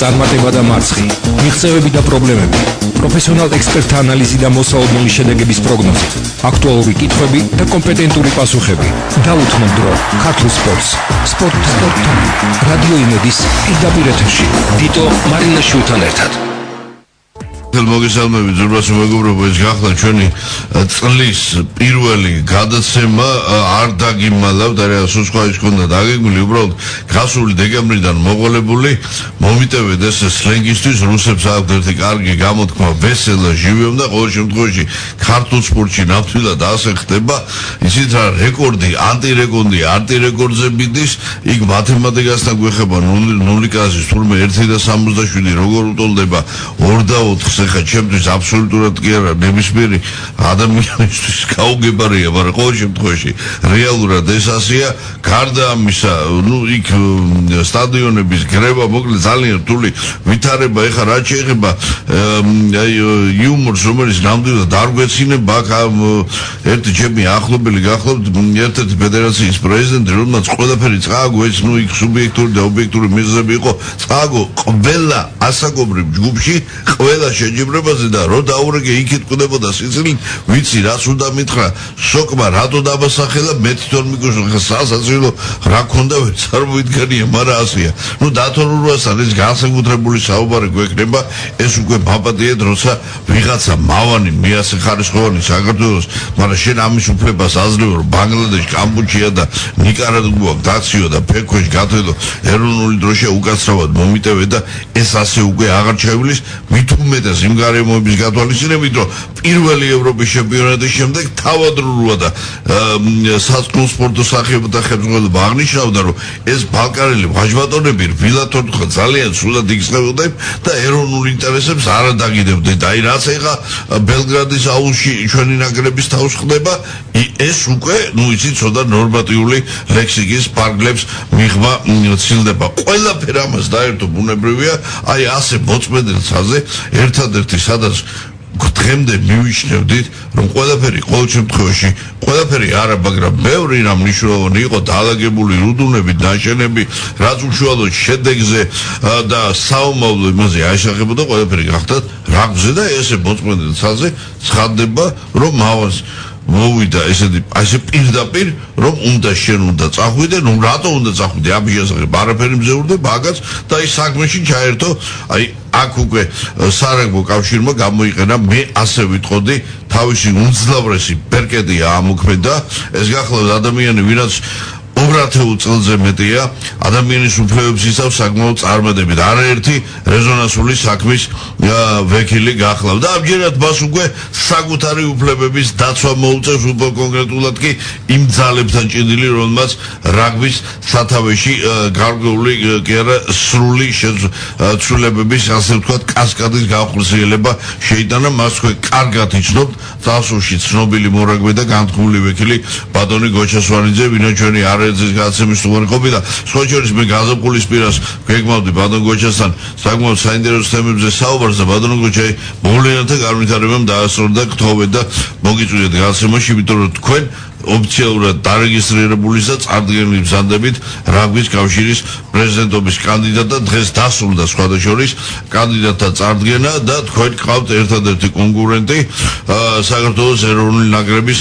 წარმატება და მარცხი, მიღწევები და პრობლემები, პროფესიონალ ექსპერტთა ანალიზი და მოსაოდნელი შედეგების პროგნოზი, აქტუალური კითხვები და კომპეტენტური პასუხები. დაუთმოთ დრო ქართულ სპორტს. სპორტ.com რადიო იმედის პირდაპირ ეთერში. დიტო მარინაშვილთან ერთად. მოგესალმებით ზურბასო მეგობრებო, ეს გახდა ჩვენი წლის პირველი გადაცემა. არ დაგიმალავთ, არა სხვა ის ქონდა დაგეგმილი, უბრალოდ გასული დეკემბრიდან მოყოლებული მომიტევეთ ეს სლენგისთვის რუსებს აქვთ ერთი კარგი გამოთქმა ვესელა ჟივიომ და ყოველ შემთხვევაში ქართულ სპორტში ნამდვილად ასე ხდება. ისიც რა რეკორდი, ანტირეკორდზე მიდის, იქ მათემატიკასთან გვეხება ნულიკაზის თურმე 1 და 67 როგორ უტოლდება 2 და 4 ხა ჩემთვის აბსოლუტურად კი არა ნებისმიერი ადამიანისთვის გაუგებარია, მაგრამ ყოველ შემთხვევაში რეალურად ეს ასეა. გარდა ამისა, იქ სტადიონების გრება მოკლედ ძალიან რთული ვითარება. ეხლა რაც შეეხება იუმორს, რომელიც ნამდვილად არ გვეცინება, აქ ერთი ჩემი ახლობელი გახლობთ ერთ-ერთი ფედერაციის პრეზიდენტი, რომელმაც ყველაფერი წააგო, ეს იქ სუბიექტური და ობიექტური მიზეზები იყო, წააგო ყველა ასაკობრივ ჯგუფში ყველა შეჯიბრებაზე და რო დაურეგე იქით კვდებოდა სიცილით, ვიცი რას უნდა მითხრა სოკმა რატო დამასახელა, მე თვითონ მიგუშო სასაცილო რა ქონდა ვერც არ მოიდგენია, მაგრამ ასეა. დათორურვასთან ეს განსაკუთრებული საუბარი გვექნება, ეს უკვე ბაბადია დროცა ვიღაცა მავანი მიასე ხარისხოვანი საქართველოს, მაგრამ შენ ამის უფლებას აძლევ, რომ ბანგლადეში, კამბოჯია და ნიკარაგუა დაციო და ფექვეშ გათელო ეროვნული დროშა უკაცრავად მომიტევე და ეს ასე უკვე აღარ ჩაივლის, მით უმეტეს იმ გარემოების გათვალისწინებით, რომ პირველი ევროპის ჩემპიონატის შემდეგ თავადროულად და საწყო სპორტო სახეობათა ხელმძღვანელობა აღნიშნავდა, რომ ეს ბალკანელი ვაჟბატონები რბილად თორთხა ძალიან სულად იგრძნობოდნენ და ეროვნულ ინტერესებს არ დაგიდებდნენ. და რაც ეხა ბელგრადის აულში ჩვენი ნაკრების თავს ხდება, ეს უკვე იცით ცოტა ნორმატიული ლექსიკის ფარგლებს მიღმა ცილდება. ყველაფერი ამას დაერთო ბუნებრივია, აი ასე მოწმენდელ ცაზე ერთადერთი სადაც დღემდე მივიჩნევდით, რომ ყველაფერი ყოველ შემთხვევაში ყველაფერი არა, მაგრამ ბევრი რამ მნიშვნელოვანი იყო დაალაგებული რუდუნებით, ნაშენები, რაც უშუალოდ შედეგზე და საომავლო იმაზე აისახებოდა, ყველაფერი გახდათ რაგზე და ესე მოწმენდელ ცაზე ცხადდება, რომ მავას მოვიდა ესე პირდაპირ, რომ შენ უნდა წახვიდე, რატო უნდა წახვიდე, ამის შესახებ არაფერი მზეურდება აგაც და ის საქმეში ჩაერთო. აი აქ უკვე სარაგბო კავშირმა გამოიყენა, მე ასე ვიტყოდი, თავისი უმძლავრესი ბერკეტი ამოქმედა. ეს გახლავთ ადამიანი, ვინაც 2 წელზე მეტია ადამიანის უფლებებს იცავს საკმაოდ წარმატებით, არაერთი რეზონანსული საქმის ვექილი გახლავთ და ამჯერად მას უკვე საკუთარი უფლებების დაცვა მოუწევს, უფრო კონკრეტულად კი იმ ძალებთან ჭიდილი, რომელმაც რაგბის სათავეში გარკვეული კი არა სრული ცვლილებების, ასე ვთქვათ, კასკადის განხორციელება შეიტანა. მას თქვენ კარგად იცნობთ, წარსულში ცნობილი მორაგბე და განთქმული ვექილი ბატონი გოჩასვანიძე, ვინაც ჩვენი ეს გადაცემის სტუმარი ყოფილა. სხვა შორის მე გაზაფხულის პირას გეგმავდი ბატონ გოჩასთან საკმაოდ საინტერესო თემებზე საუბარს და ბატონ გოჩა მოვლენათა განვითარებამ დაასრულა გთხოვეთ და მოგიწვიეთ გადაცემაში, იმიტომ რომ თქვენ ოფიციალურად დარეგისტრირებული და წარდგენილი ბრძანდებით რაგბის კავშირის პრეზიდენტობის კანდიდატ და დღეს დასრულდა სხვადასხვა კანდიდატთა წარდგენა და თქვენ გყავთ ერთადერთი კონკურენტი საქართველოს ეროვნული ნაკრების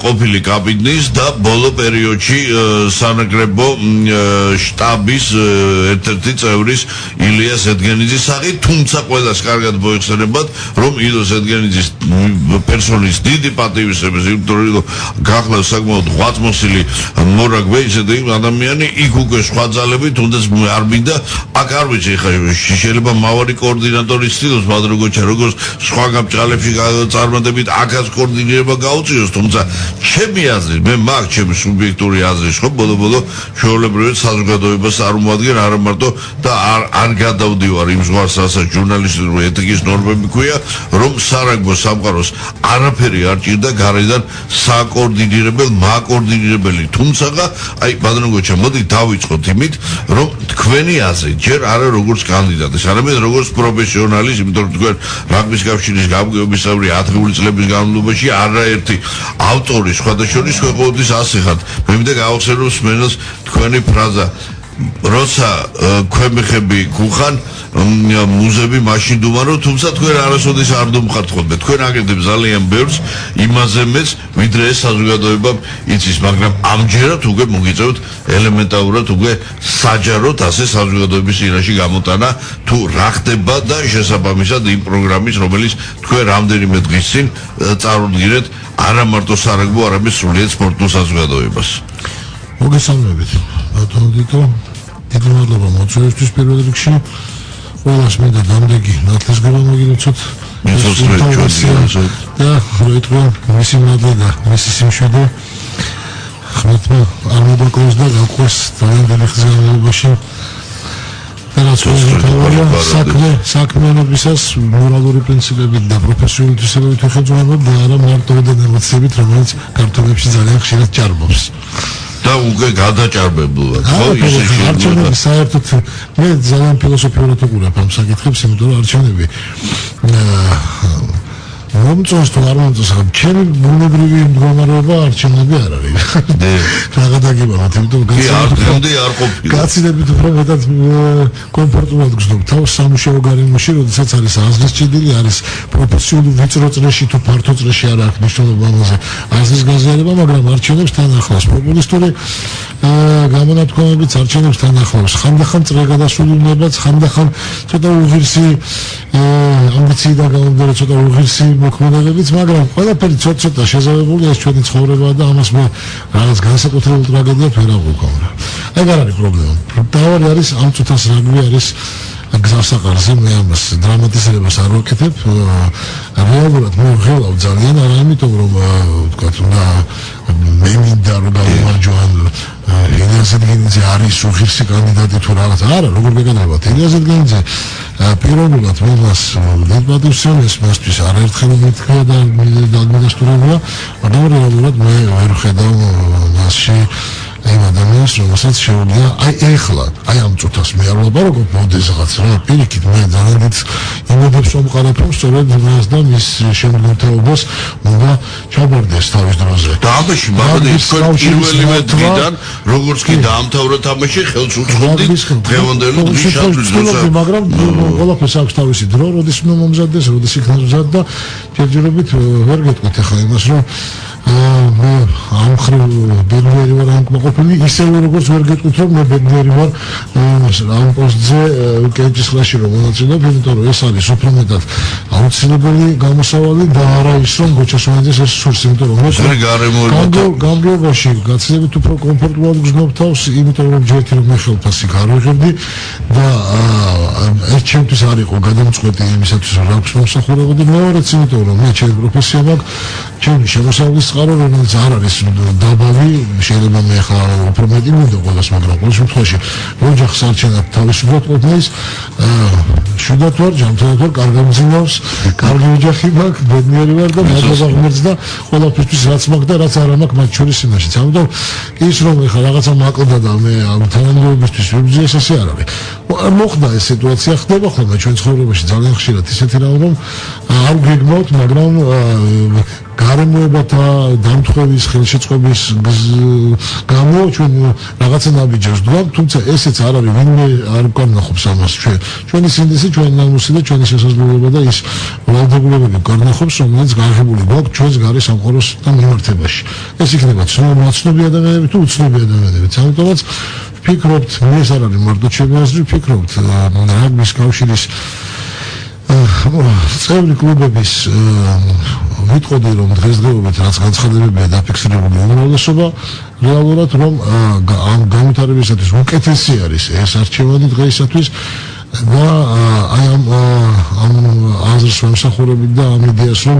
ყოფილი კაპიტნის და ბოლო პერიოდში სანაკრებო შტაბის ერთ-ერთი წევრის ილიას ედგენიძის სახით, თუმცა ყველას კარგად მოიხსენებათ, რომ ილოს ედგენიძის პერსონის დიდი პატივისცემის, იმიტომ რომ გახლავს საკმაოდ ღვაწმოსილი მორაგბე, ისეთი ადამიანი, იქ უკვე სხვა ძალები, თუნდაც არ მინდა, აქ არ ვიცი, შეიძლება მავარი კოორდინატორის ცდილობს, მაგრამ როგორც სხვა გამჭრალებში წარმატებით აქაც კოორდინირება გაუწიოს, თუმცა ჩემი აზრით, მე მაგ ჩემი სუბიექტური აზრით, ხო, ბოლო-ბოლო ჩვეულებრივად საზოგადოებას არ უმადგენს, არა მარტო და არ გადავდივარ იმ ზღვას, რასაც ჟურნალისტური ეთიკის ნორმები ქვია, რომ სარაგბო სამყაროს არაფერი არ ჭირდა გარედან მაკოორდინირებელი, თუმცა აი ბატონო გოჩა, მოდი დავიწყოთ იმით, რომ თქვენი აზრით ჯერ არა როგორც კანდიდატის, არამედ როგორც პროფესიონალის, იმიტომ რომ თქვენ რაგბის კავშირის გამგეობისებრი 10 წლების განმავლობაში არაერთი ავტორი სხვადასხვა ქვეყნების ასე ხართ. მე მინდა გავახსენო მსმენელს თქვენი ფრაზა როცა ქვემეხები გუხან მუზები მაშინ დუმარო, თუმცა თქვენ არასოდეს არ დუმხართ ხოლმე. თქვენ აკეთებ ძალიან ბევრს იმაზე მეც, ვიდრე ეს საზოგადოება იცის, მაგრამ ამჯერად უკვე მოგიწევთ ელემენტარულად უკვე საჯაროდ ასე საზოგადოების წინაშე გამოტანა თუ რა ხდება და შესაბამისად იმ პროგრამის, რომელიც თქვენ რამდენიმე დღის წინ წარუდგინეთ არა მარტო სარაგბო, არამედ სრულიად სპორტულ საზოგადოებას. მოგესალმებით, ბატონო დიტო, დიდი მადლობა მოწვევისთვის პირველ რიგში. ყველას მინდა დამდეგი ნათლისგება მოგილოცოთ და როიტყვენ მისი მადლი და მისი სიმშვიდე ხმეთმა არ მოდაკლოს და გაყვეს დღევანდელი ხის განმავლობაში და რაც ყველაფერია საქმიანობისას მორალური პრინციპებით და პროფესიული თვისებებით უხელწულებად და არა მარტო და ემოციებით, რომელიც ქართველებში ძალიან ხშირად ჭარბობს. და უკვე გადაჭარბებულად, ხო, ისე არჩევნები საერთოდ მე ძალიან ფილოსოფიურად ვუყურებ ამ საკითხებს, იმიტომ რომ არჩევნები მომწონს თუ არ მომწონს, ჩემი ბუნებრივი მდგომარეობა არჩევნები არ არის. რაღა დაგიბაროთ, იმიტომ რომ გაცილებით უფრო მეტად კომფორტულად გრძნობ თავს სამუშაო გარემოში, როდესაც არის აზრის ჭიდილი, არის პროფესიული ვიწრო წრეში თუ ფართო წრეში არ აქვს მნიშვნელობა ამაზე აზრის გაზიარება, მაგრამ არჩევნებს თან ახლავს პოპულისტური გამონათქვამებიც არჩევნებს თან ახლავს. ხანდახან წრე გადასულნებაც, ხანდახან ცოტა უღირსი ამბიციიდან გამომდინარე ცოტა უღირსი მოქმედებებიც, მაგრამ ყველაფერი ცოტა შეზავებულია, ეს ჩვენი ცხოვრებაა და ამას მე რაღაც განსაკუთრებულ ტრაგედიად ვერ აღვიქვამრა. ეგ არ არის პრობლემა. თავი არის ამ წუთას რაგბი არის გზასაყარზე, მე ამას დრამატიზებას არ ვაკეთებ. რეალურად მე ვღელავ ძალიან, არა იმიტომ რომ ვთქვათ, მე მინდა რომ გავიმარჯვან ილია ზედგენიძე არის უღირსი კანდიდატი თუ რაღაც, არა, როგორ გეკეთებათ ილია ზედგენიძე პიროვნულად მე მას დიპლომატიურს მასთვის არაერთხელ მითქვა და ადმინისტრირებია, მაგრამ რეალურად მე ვერ ხედავ მასში იმ ადამიანს, რომელსაც შეუძლია ეხლა, ამ წუთას მე არ ვლაპარაკობ მოდის რაღაც რა, პირიქით მე ძალიან დიდ იმედებს ვამყარებ, რომ სწორედ მას და მის შემდგომთაობას უნდა ჩაბარდეს თავის დროზე. და ამაში მაგალითად თქვენ პირველივე დღიდან, როგორც კი დაამთავრა თამაში, ხელს უწყობდით დღევანდელი დღის შესაძლებლობა, მაგრამ ყველაფერს აქვს თავისი დრო, როდის უნდა მომზადდეს, როდის იქნება მზად და ჯერჯერობით ვერ გეტყვით ახლა იმას, რომ მე ამ ხრივ ბედნიერი ვარ ამ კმაყოფილი, ისევე როგორც ვერ გეტყვით რომ მე ბედნიერი ვარ ამ პოსტზე კენჭისყრაში რომ მონაწილეობ, იმიტომ რომ ეს არის უფრო მეტად აუცილებელი გამოსავალი და არა ის რომ გოჩასვანიძეს ეს სურს, იმიტომ რომ გამგეობაში გაცილებით უფრო კომფორტულად გრძნობ თავს, იმიტომ რომ ჯერ ერთი რომ მე ხელფასი გარვიღებდი და ეს ჩემთვის არ იყო გადამწყვეტი იმისათვის რომ აქვს მომსახურებოდი, მეორეც იმიტომ რომ მე ჩემი პროფესია მაქვს, ჩემი შემოსავლის წყარო, რომელიც არ არის დაბალი, შეიძლება მე ახლა უფრო მეტი მინდა ყველას, მაგრამ ყოველ შემთხვევაში ოჯახს არჩენად თავისუფლად ყოფნის, შვიდად ვარ, ჯანმრთელად ვარ, კარგი მძინავს, კარგი ოჯახი მაქვს, ბედნიერი ვარ და მადლობა ღმერთს და ყველაფერთვის რაც მაქვს და რაც არ მაქვს მათ შორის იმაშიც. ამიტომ ის რომ ახლა რაღაცა მაკლდა და მე ამ თანამდებობისთვის ვიბრძი, ეს ასე არ არის. მოხდა ეს სიტუაცია, ხდება ხოლმე ჩვენ ცხოვრებაში ძალიან ხშირად ისეთი რამ, რომ არ გეგმავთ, მაგრამ გარემოებათა დამთხოვის, ხელშეწყობის გამო ჩვენ რაღაცა ნაბიჯებს ვდგავთ, თუმცა ესეც არ არის, ვინმე არ განახობს ამას ჩვენი სინდისი, ჩვენი ნამუსი და ჩვენი შესაძლებლობა და ის ვალდებულებები განახობს, რომელიც გააღებული გვაქვს ჩვენს გარე სამყაროსთან მიმართებაში. ეს იქნება ცნობი ადამიანები თუ უცნობი ადამიანები. ამიტომაც ვფიქრობთ, ეს არ არის მარტო ჩემი აზრი, ვფიქრობთ რაგბის კავშირის წევრი კლუბების ვიტყოდი რომ დღესდღეობით რაც განცხადებებია დაფიქსირებული უმრავლესობა რეალურად რომ ამ განვითარებისათვის უკეთესი არის ეს არჩევანი დღეისათვის და აი ამ აზრს ვამსახურებით და ამ იდეას რომ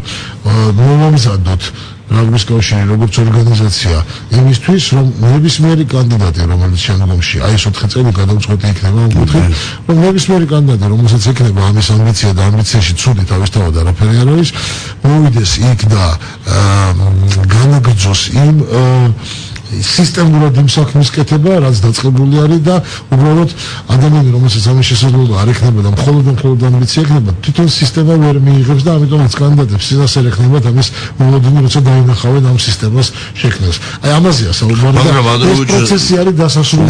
მომზადოთ რაგბის კავშირი როგორც ორგანიზაცია იმისთვის რომ ნებისმიერი კანდიდატი რომელიც შემდგომში აი ეს 4 წელი გადამწყვეტი იქნება ამ კუთხით რომ ნებისმიერი კანდიდატი რომელსაც ექნება ამის ამბიცია და ამბიციაში ცუდი თავისთავად არაფერი არ არის მოვიდეს იქ და განაგრძოს სისტემურად იმ საქმის კეთება, რაც დაწყებული არის და უბრალოდ ადამიანი, რომელსაც ამის შესაძლებლობა არ ექნება და მხოლოდ ამბიცია ექნება, თვითონ სისტემა ვერ მიიღებს და ამიტომაც კანდიდატებს წინასწარ ექნებათ ამის მოლოდინი, როცა დაინახავენ ამ სისტემას შექმნას. აი ამაზეა საუბარი და ეს პროცესი არის დასასრული.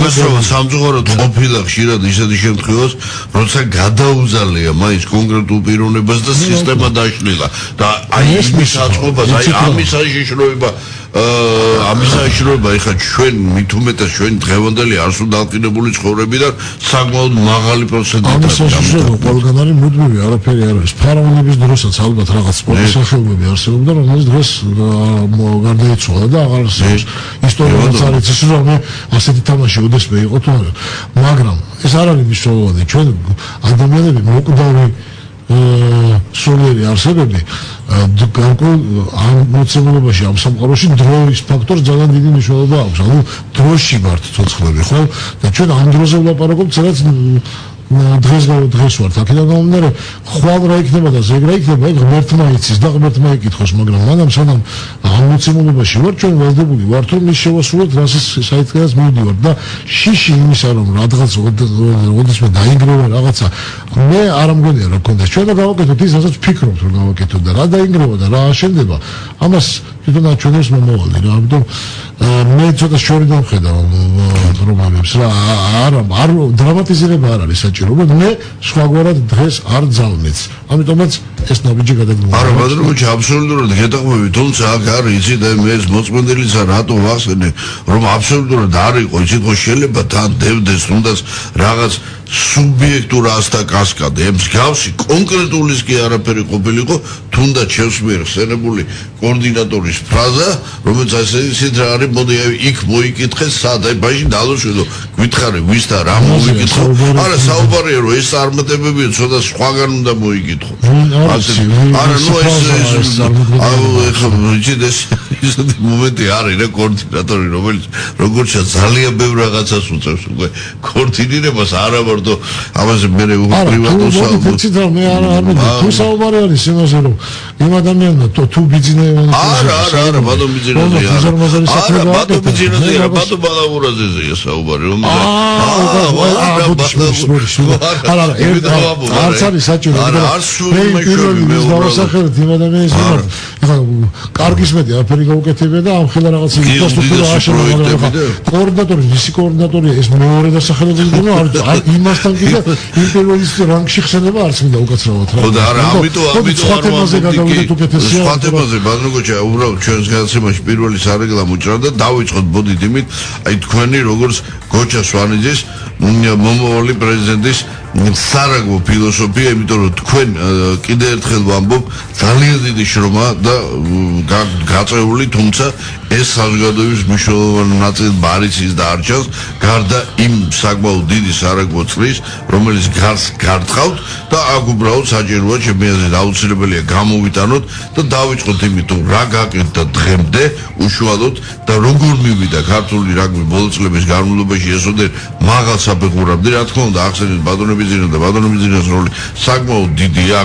სამწუხაროდ ყოფილა ხშირად ისეთი შემთხვევას, როცა გადაუზალია მაინც კონკრეტულ პიროვნებას და სისტემა დაშლილა და აი ის საწყობას, აი ამის საშიშროება ეხლა ჩვენ მით უმეტეს ჩვენ დღევანდელი არსუდალკინებული ცხოვრებიდან საკმაოდ მაღალი პროცენტით ამის საშიშროება ყველგან არის მუდმივი, არაფერი არ არის. ფარაონების დროსაც ალბათ რაღაც სპორტის სახეობები არსებობდა, რომელიც დღეს გარდაიცვალა და აღარ არსებობს. ისტორიულადაც არ იცის რომ ასეთი თამაში ოდესმე იყო თუ არა. მაგრამ ეს არ არის მნიშვნელოვანი. ჩვენ ადამიანები მოკვდავი სულიერი არსებები ამ მოცემულობაში ამ სამყაროში დროის ფაქტორს ძალიან დიდი მნიშვნელობა აქვს. ანუ დროში ვართ ცოცხლები, ხო? და ჩვენ ამ დროზე ვლაპარაკობთ, სადაც დღეს ვართ. აქედან გამომდინარე, ხვალ რა იქნება და ზეგ რა იქნება, ეგ ღმერთმა იცის და ღმერთმა ეკითხოს, მაგრამ მანამ სანამ ამ მოცემულობაში ვართ, ჩვენ ველდებული ვართ, რომ ის შევასრულოთ, რასაც საითქებას მივდივართ და შიში იმისა, რომ რაღაც ოდესმე დაინგრევა რაღაცა, მე არ ამგონია რომ კონდეს. ჩვენ და გავაკეთოთ ის, რასაც ვფიქრობთ, რომ გავაკეთოთ და რა დაინგრევა და რა აშენდება, ამას თვითონ აჩვენებს მომავალი რა. ამიტომ მე ცოტა შორიდან ვხედავ პრობლემებს რა. არ დრამატიზირება არ არის საჭირო, მე სხვაგვარად დღეს არ ძალმეც. ამიტომაც ეს ნაბიჯი გადაგმოვიდა. არა, ბატონო, აბსოლუტურად გეტყვევი, თუმცა აქ არის იცი და მე ეს მოწმენდილისა რატო ვახსენე, რომ აბსოლუტურად არ იყო იცი ხო შეიძლება თან დევდეს თუნდაც რაღაც სუბიექტურ ასთა კასკადე, მსგავსი კონკრეტულის კი არაფერი ყოფილიყო, თუნდაც შევს მიერ ხსენებული კოორდინატორის ფრაზა, რომელიც ასე ისეთ რა არის, მოდი იქ მოიკითხე სად, აი ბაჟი დალოშვიდო, გითხარი ვისთან რა მოიკითხო. არა, საუბარია რომ ეს წარმატებები ცოტა სხვაგან უნდა მოიკითხო. არა, ნუ ეს ისეთი მომენტი არის რა კოორდინატორი, რომელიც როგორც ძალიან ბევრ რაღაცას უწევს უკვე კოორდინირებას არა მარტო ამაზე მე პრივატულ საუბარს მე არ თუ საუბარი არის იმაზე რომ იმ ადამიანმა თუ ბიზნესმენი არა ბატონ ბიზნესმენი არა ბატონ ბიზნესმენი არა ბატონ ბალაურაძეზე საუბარი რომ არა არც არის საჭირო მე დავასახელებ იმ ადამიანის მიმართ ეხლა კარგის მეტი არაფერი გაუკეთებია და ამ ხელა რაღაც ინფრასტრუქტურა აშენდება კოორდინატორი მისი კოორდინატორია ეს მეორე დასახელებელი და არ იმასთან კიდე იმპერიალისტ რანგში ხსენება არც მინდა უკაცრავად რა. ხო და არა ამიტომ სხვა თემაზე გადავიდეთ უკეთესია. სხვა თემაზე ბატონო გოჩა უბრალოდ ჩვენს გადაცემაში პირველი სარეკლამო ჭრა და დავიწყოთ ბოდით იმით აი თქვენი როგორც გოჩა სვანიძის მომავალი პრეზიდენტის სარაგო ფილოსოფია, იმიტომ რომ თქვენ კიდე ერთხელ ვამბობ ძალიან დიდი შრომა და გაწეული, თუმცა ეს საზოგადოების მნიშვნელოვანი ნაწილი არის ის და არ ჩანს გარდა იმ საკმაოდ დიდი სარაგო წრის, რომელიც გარს გარტყავთ და აქ უბრალოდ საჭიროა ჩემი აზრით აუცილებელია გამოვიტანოთ და დავიწყოთ იმით რომ რა გაკეთდა დღემდე უშუალოდ და როგორ მივიდა ქართული რაგბი ბოლო წლების განმავლობაში ესოდერ მაღალ საფეხურამდე, რა თქმა უნდა ახსენეთ ბატონები და ბატონობიზნეს როლი საკმაოდ დიდია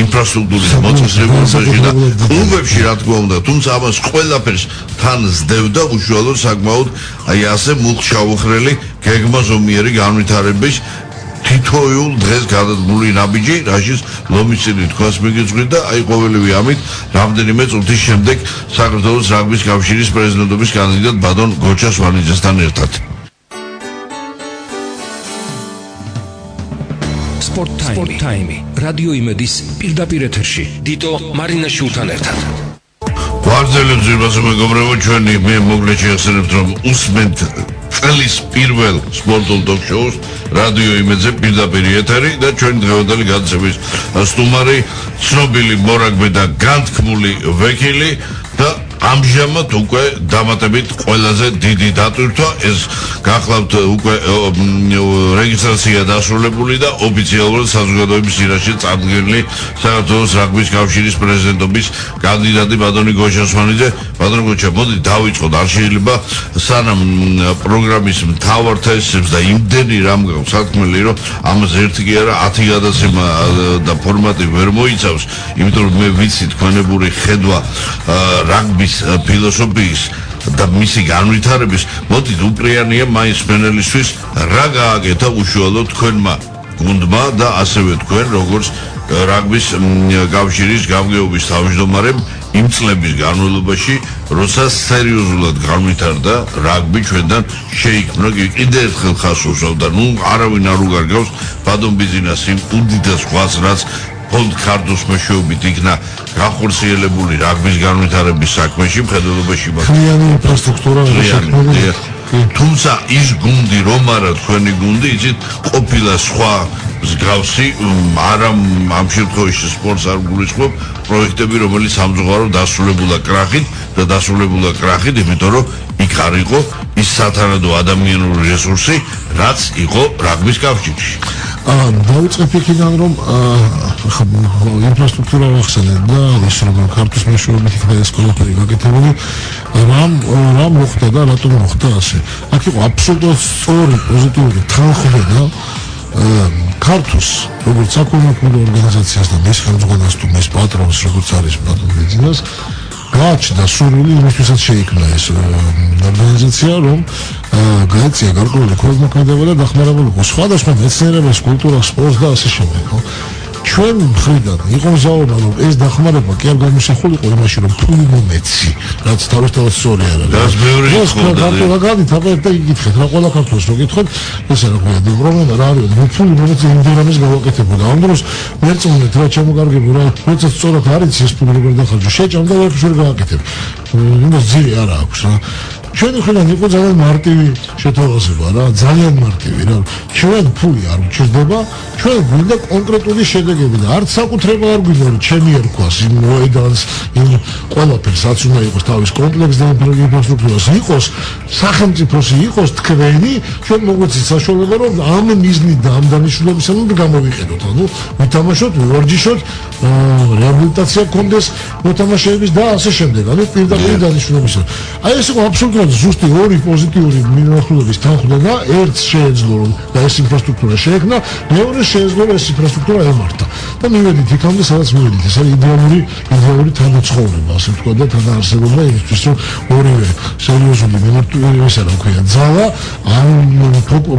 ინფრასტრუქტურის მოწესრიგებაში და კლუბებში რა თქმა უნდა, თუმცა ამას ყველაფერს თან ზდევდა უშუალოდ საკმაოდ აი ასე მუხშაუხრელი გეგმაზომიერი განვითარების თითოეულ დღეს გადადგმული ნაბიჯი, რაშიც ლომიცინი თქვას მიგიძღვით და აი ყოველივე ამით რამდენიმე წუთის შემდეგ საქართველოს რაგბის კავშირის პრეზიდენტობის კანდიდატ ბატონ გოჩა სვანიძესთან ერთად. Sport Time. Radio იმედის პირდაპირ ეთერში. დიტო მარინაშვილთან ერთად. ვაგზელებს ზირბაზე მეგობრებო, ჩვენი მე მოგლე შეახსენებთ რომ უსმენთ წლის პირველ სპორტულ ტოქ-შოუს რადიო იმედზე პირდაპირ ეთერი და ჩვენი დღევანდელი გადაცემის სტუმარი ცნობილი მორაგბე და განთქმული ვეკილი და ამჟამად უკვე დამატებით ყველაზე დიდი დატვირთვა ეს გახლავთ უკვე რეგისტრაცია დასრულებული და ოფიციალურად საზოგადოების ირაში წარდგენილი საქართველოს რაგბის კავშირის პრეზიდენტობის კანდიდატი ბატონი გოჩა სვანიძე. ბატონი გოჩა, მოდი დავიწყოთ, არ შეიძლება სანამ პროგრამის მთავარ თესებს და იმდენი რამ გაქვს სათქმელი რომ ამას ერთი კი არა 10 გადაცემა და ფორმატი ვერ მოიცავს, იმიტომ რომ მე ვიცი თქვენებური ხედვა რაგბის ფილოსოფიის და მისი განვითარების მოდით უპრიანია მაინც მენელისთვის რა გააკეთა უშუალოდ თქვენმა გუნდმა და ასევე თქვენ როგორც რაგბის კავშირის გამგეობის თავმჯდომარემ იმ წლების განმავლობაში როცა სერიოზულად განვითარდა რაგბი ჩვენთან შეიქმნა კიდე ერთხელ ხას უსვამდა არავინ არ უგარგავს ბადონ ბიზნეს იმ უდიდეს ხვას რაც ფონდ ქართოს მეშვეობით იქნა განხორციელებული რაგბის განვითარების საქმეში მხედველობაში მთლიანი ინფრასტრუქტურა თუმცა ის გუნდი რომ არა თქვენი გუნდი იცით ყოფილა სხვა მსგავსი არა ამ შემთხვევაში სპორტს არ გულისხმობ პროექტები რომელიც სამწუხარო დასრულებულა კრახით იმიტომ რომ იქ არ იყო ის სათანადო ადამიანური რესურსი რაც იყო რაგბის კავშირში დავიწყებ იქიდან რომ ინფრასტრუქტურა ახსენეთ და ის რომ ქართლის მეშვეობით იქნა ეს ყველაფერი გაკეთებული რა მოხდა და რატომ მოხდა ასე აქ იყო აბსოლუტურად სწორი პოზიტიური თანხმობა ქართლს როგორც საკონტროლო ორგანიზაციას და მის ხელმძღვანელს თუ მის პატრონს როგორც არის ბატონ ბიზნეს გააჩნდა სურვილი იმისთვისაც შეიქმნა ეს ორგანიზაცია რომ გაეწია გარკვეული ქველმოქმედება და დახმარებულიყო სხვადასხვა მეცნიერებას კულტურას სპორტს და ასე შემდეგ ჩვენ მხრიდან იყო მზაობა რომ ეს დახმარება კი არ გამოსახულიყო იმაში რომ ფული მომეცი რაც თავისთავად სწორი არ არის ეს ქართლა გადით და იგითხეთ რა ყველა ქართლს რო გითხოთ ეს რა ქვია პრობლემა რა არის ფული მომეცი იმდენამის გავაკეთებოდა ამ დროს მერწმუნეთ რა ჩამოგარგებო რა როცა სწორად არის ეს ფული როგორ დახარჯო შეჭამდა და ვერ გააკეთებ იმას ძირი არ აქვს რა ჩვენ ხიდან იყო ძალიან მარტივი შეთავაზება რა ძალიან მარტივი რა ჩვენ ფული არ უჩერდება ჩვენ გვინდა კონკრეტული შედეგები და არც საკუთრება არ გვინდა რომ ჩემი ერქვას იმ მოედანს იმ ყველაფერს რაც უნდა იყოს თავის კომპლექს და ინფრასტრუქტურას იყოს სახელმწიფოსი იყოს თქვენი ჩვენ მოგვეცით საშუალება რომ ამ მიზნით და ამ დანიშნულებისამებრ გამოვიყენოთ ანუ ვითამაშოთ ვორჯიშოთ რეაბილიტაცია გქონდეს მოთამაშეების და ასე შემდეგ ანუ პირდაპირ დანიშნულებისა აი ეს იყო აბსოლუტურად ზუსტი ორი პოზიტიური მიმართულების თანხმობა ერთ შეეძლო რომ და ეს ინფრასტრუქტურა შეექმნა მეორე შეეძლო ეს ინფრასტრუქტურა ემართა და მივედით იქამდე სადაც მივედით ეს არის იდეალური თანაცხოვრება ასე ვთქვა და თანაარსებობა იმისთვის რომ ორივე სერიოზული მიმართულება ესა რა ქვია ძალა ამ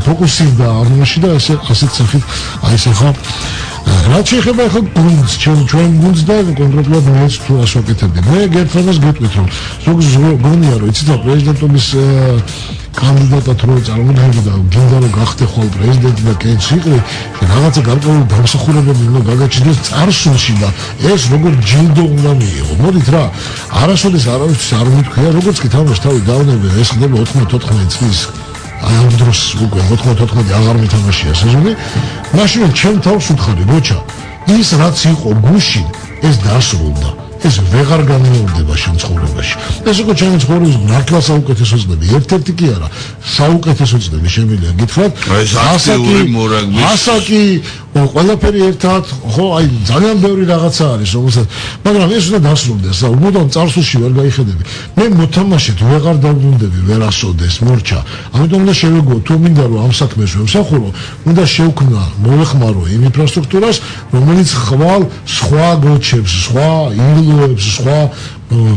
ფოკუსი და არნაში და ასეთ სახით აი ეს ახლა რაც შეეხება ახლა გუნდს ჩვენ გუნდს და კონკრეტულად მეც თუ ასე ვაკეთებდი მე გერფანას გეტყვით რომ გონია რომ იცით პრეზიდენტობის კანდიდატად რო წარმოგიდგენოდა გინდა რომ გახდე ხოლ პრეზიდენტი და კენჭი იყრი რაღაცა გარკვეული დამსახურებები უნდა გაგაჩნდეს წარსულში და ეს როგორ ჯილდო უნდა მიიღო მოდით რა არასოდეს არავისთვის არ მithქვია როგორც კი თავი დავნებია ეს ხდება 94 წლის აი ამ დროს უკვე 94 აღარ მითამაშია სეზონი მაშინ ჩემ თავს უთხარი ბოჩა ის რაც იყო გუშინ ეს დასრულდა ეს ვეღარ განმეორდება შენ ცხოვრებაში ეს უკვე ჩემი ცხოვრების ნაკლა საუკეთესო წლები ერთ-ერთი კი არა საუკეთესო წლები შემიძლია გითხრათ ასაკი ყველაფერი ერთად ხო აი ძალიან ბევრი რაღაცა არის რომელსაც მაგრამ ეს უნდა დასრულდეს და უბოდან წარსულში ვერ გაიხედები მე მოთამაშედ ვეღარ დავუნდები ვერ ასოდეს მორჩა ამიტომ უნდა შევეგო თუ მინდა რომ ამ საქმეს ვემსახურო უნდა შევქმნა მოეხმარო იმ ინფრასტრუქტურას რომელიც ხვალ სხვა გოჩებს სხვა ინგლუებს სხვა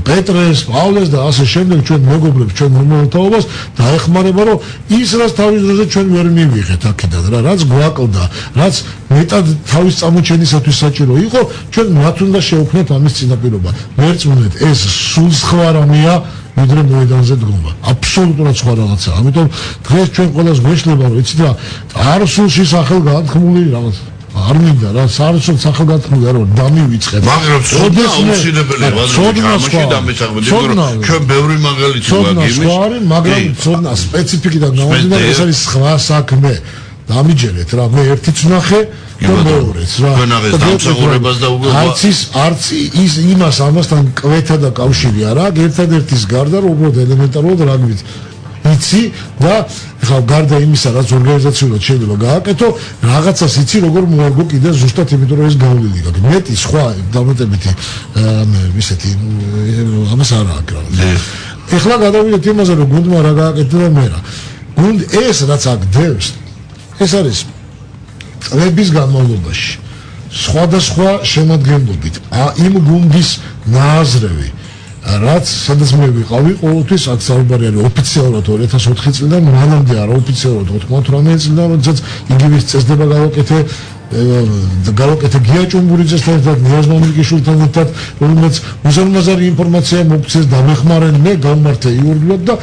პეტრეს, პავლეს და ასე შემდეგ ჩვენ მეგობრებს ჩვენ მომავალთაობას დაეხმარება რომ ის რაც თავის დროზე ჩვენ ვერ მივიღეთ აქედან რა რაც გვაკლდა რაც მეტად თავის წამოჩენისათვის საჭირო იყო ჩვენ მათ უნდა შევქმნათ ამის წინაპირობა მერწმუნეთ ეს სულ სხვა რამეა ვიდრე მოედანზე დგომა აბსოლუტურად სხვა რაღაცა ამიტომ დღეს ჩვენ ყველას გვეშლება რომ იცით რა წარსულში სახელგანთქმული რაღაც არ მინდა რა საერთოდ სახელგანთქმული არ დამივიწყებ მაგრამ ცოდნა აუცილებელია მაგრამ დამეცახმები რომ ჩვენ ბევრი მაგალითი ვაგიმის სხვა არის მაგრამ ცოდნა სპეციფიკიდან გამომდინარე ეს არის სხვა საქმე დამიჯერეთ რა მე ერთიც ვნახე და მეორეც რა დამსახურებას და უკვე არც ის იმას ამასთან კვეთა და კავშირი არ აქვს ერთადერთის გარდა რომ უბრალოდ ელემენტარულად რაგბით იცი და ხა გარდა იმისა რაც ორგანიზაციულად შეიძლება გააკეთო რაღაცას იცი როგორ მოარგო კიდე ზუსტად იმიტომ რომ ეს გავლილი გაქვს მეტი სხვა დამატებითი ისეთი ამას არ აქვს ეხლა გადავიდეთ იმაზე რომ გუნდმა რა გააკეთა და მე რა გუნდ ეს რაც აგდევს ეს არის წლების განმავლობაში სხვადასხვა შემადგენლობით იმ გუნდის ნააზრევი რაც სადაც მე ვიყავი ყოველთვის აქ საუბარი არის ოფიციალურად 2004 წლიდან მანამდე არაოფიციალურად 98 წლიდან როდესაც იგივე წესდება გავაკეთე გია ჭუმბურიძესთან ერთად ნიაზ მამრიკიშვილთან ერთად რომელმაც უზარმაზარი ინფორმაცია მოგცეს დამეხმარენ მე გამმართე იურგლად და